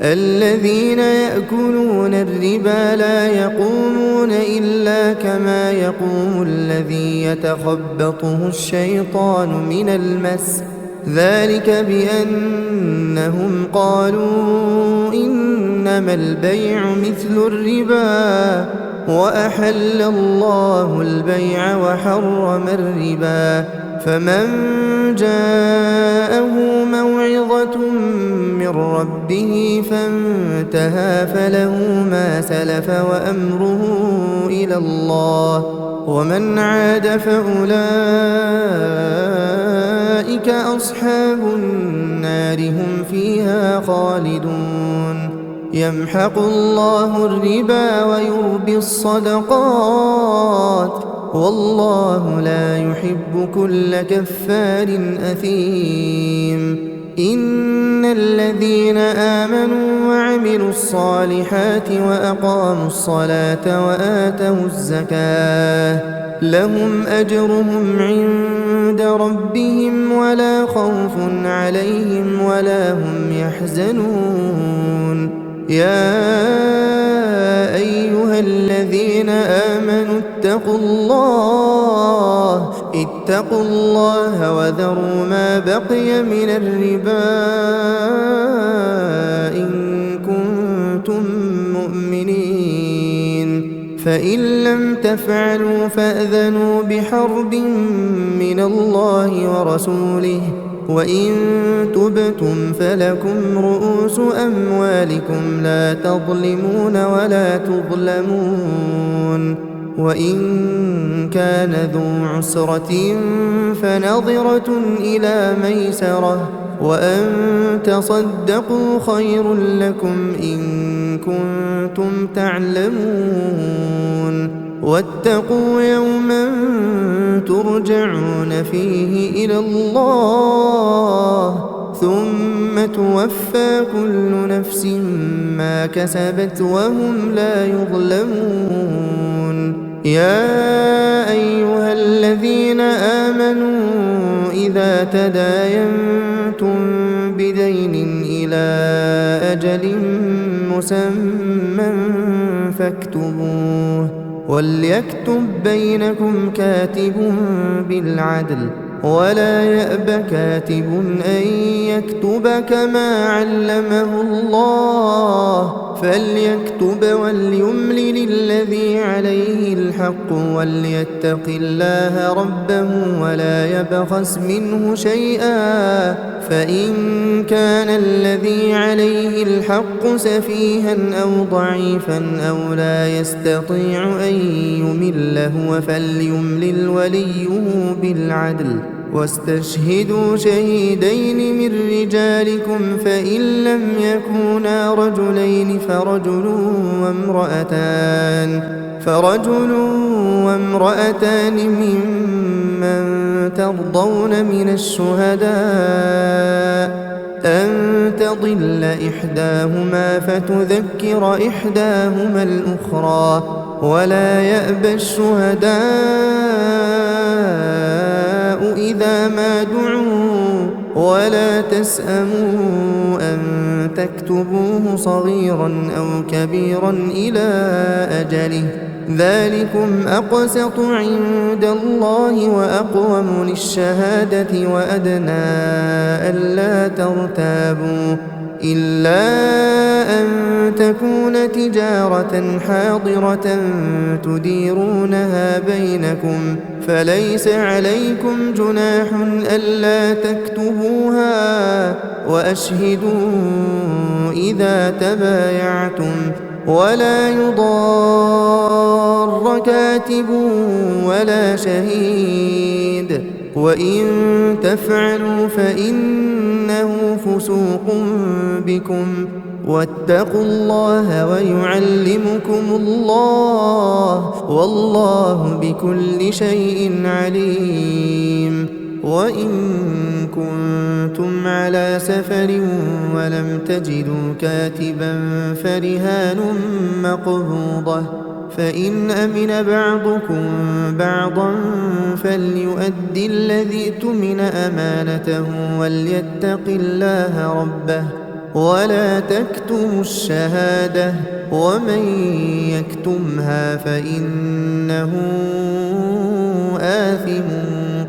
الذين يأكلون الربا لا يقومون إلا كما يقوم الذي يتخبطه الشيطان من المس ذلك بأنهم قالوا إنما البيع مثل الربا وأحل الله البيع وحرم الربا فمن جاءه موعظة من ربه فانتهى فله ما سلف وأمره إلى الله ومن عاد فأولئك أصحاب النار هم فيها خالدون يمحق الله الربا ويربي الصدقات والله لا يحب كل كفار أثيم إن الذين آمنوا وعملوا الصالحات وأقاموا الصلاة وآتوا الزكاة لهم أجرهم عند ربهم ولا خوف عليهم ولا هم يحزنون يا أيها الذين آمنوا اتقوا الله وذروا ما بقي من الربا إن كنتم مؤمنين فإن لم تفعلوا فأذنوا بحرب من الله ورسوله وإن تبتم فلكم رؤوس أموالكم لا تظلمون ولا تظلمون وإن كان ذو عسرة فنظرة إلى ميسرة وأن تصدقوا خير لكم إن كنتم تعلمون واتقوا يوما ترجعون فيه إلى الله ثم توفى كل نفس ما كسبت وهم لا يظلمون يا أيها الذين آمنوا إذا تداينتم بدين إلى أجل مسمى فاكتبوه وليكتب بينكم كاتب بالعدل ولا يأب كاتب أن يكتب كما علمه الله فليكتب وليملل الذي عليه الحق وليتق الله ربه ولا يبخس منه شيئا فإن كان الذي عليه الحق سفيها أو ضعيفا أو لا يستطيع أن يمل هو فليملل وليه بالعدل واستشهدوا شهيدين من رجالكم فإن لم يكونا رجلين فرجل وامرأتان ممن ترضون من الشهداء أن تضل إحداهما فتذكر إحداهما الأخرى ولا يأبى الشهداء إذا ما دعوا ولا تسأموا أن تكتبوه صغيرا أو كبيرا إلى أجله ذلكم أقسط عند الله وأقوم للشهادة وأدنى ألا ترتابوا إلا أن تكون تجارة حاضرة تديرونها بينكم فليس عليكم جناح ألا تكتبوها وأشهدوا إذا تبايعتم ولا يضار كاتب ولا شهيد وإن تفعلوا فإنه فسوق بكم واتقوا الله ويعلمكم الله والله بكل شيء عليم وإن كنتم على سفر ولم تجدوا كاتبا فرهان مقبوضة فإن أمن بعضكم بعضا فليؤدي الذي اؤتمن أمانته وليتق الله ربه ولا تكتموا الشهادة ومن يكتمها فإنه آثم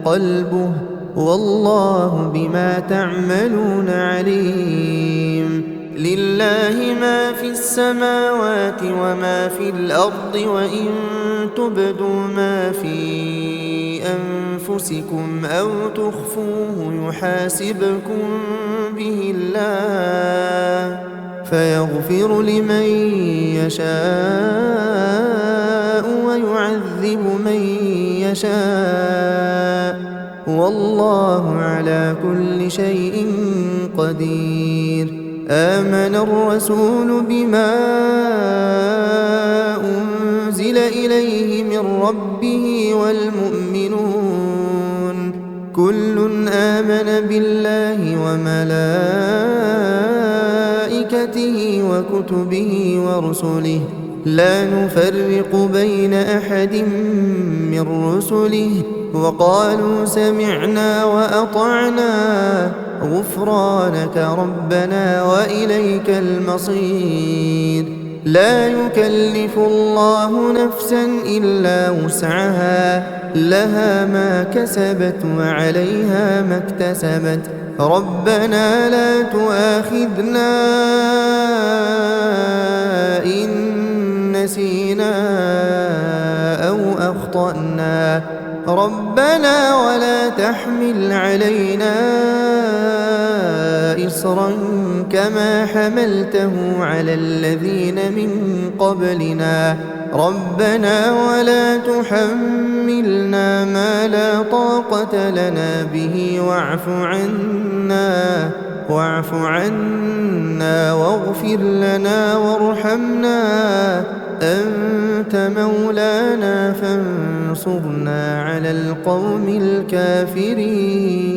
قلبه والله بما تعملون عليم لله ما في السماوات وما في الأرض وإن تبدوا ما في أنفسكم أو تخفوه يحاسبكم به الله فيغفر لمن يشاء ويعذب من يشاء والله على كل شيء قدير آمن الرسول بما أنزل إليه من ربه والمؤمنون كل آمن بالله وملائكته وكتبه ورسله لا نفرق بين أحد من رسله وقالوا سمعنا وأطعنا غفرانك ربنا وإليك المصير لا يكلف الله نفسا إلا وسعها لها ما كسبت وعليها ما اكتسبت ربنا لا تؤاخذنا إن نسينا أو أخطأنا ربنا ولا تحمل علينا إصرا كما حملته على الذين من قبلنا ربنا ولا تحملنا ما لا طاقة لنا به واعف عنا واغفر لنا وارحمنا أنت مولانا فانصرنا على القوم الكافرين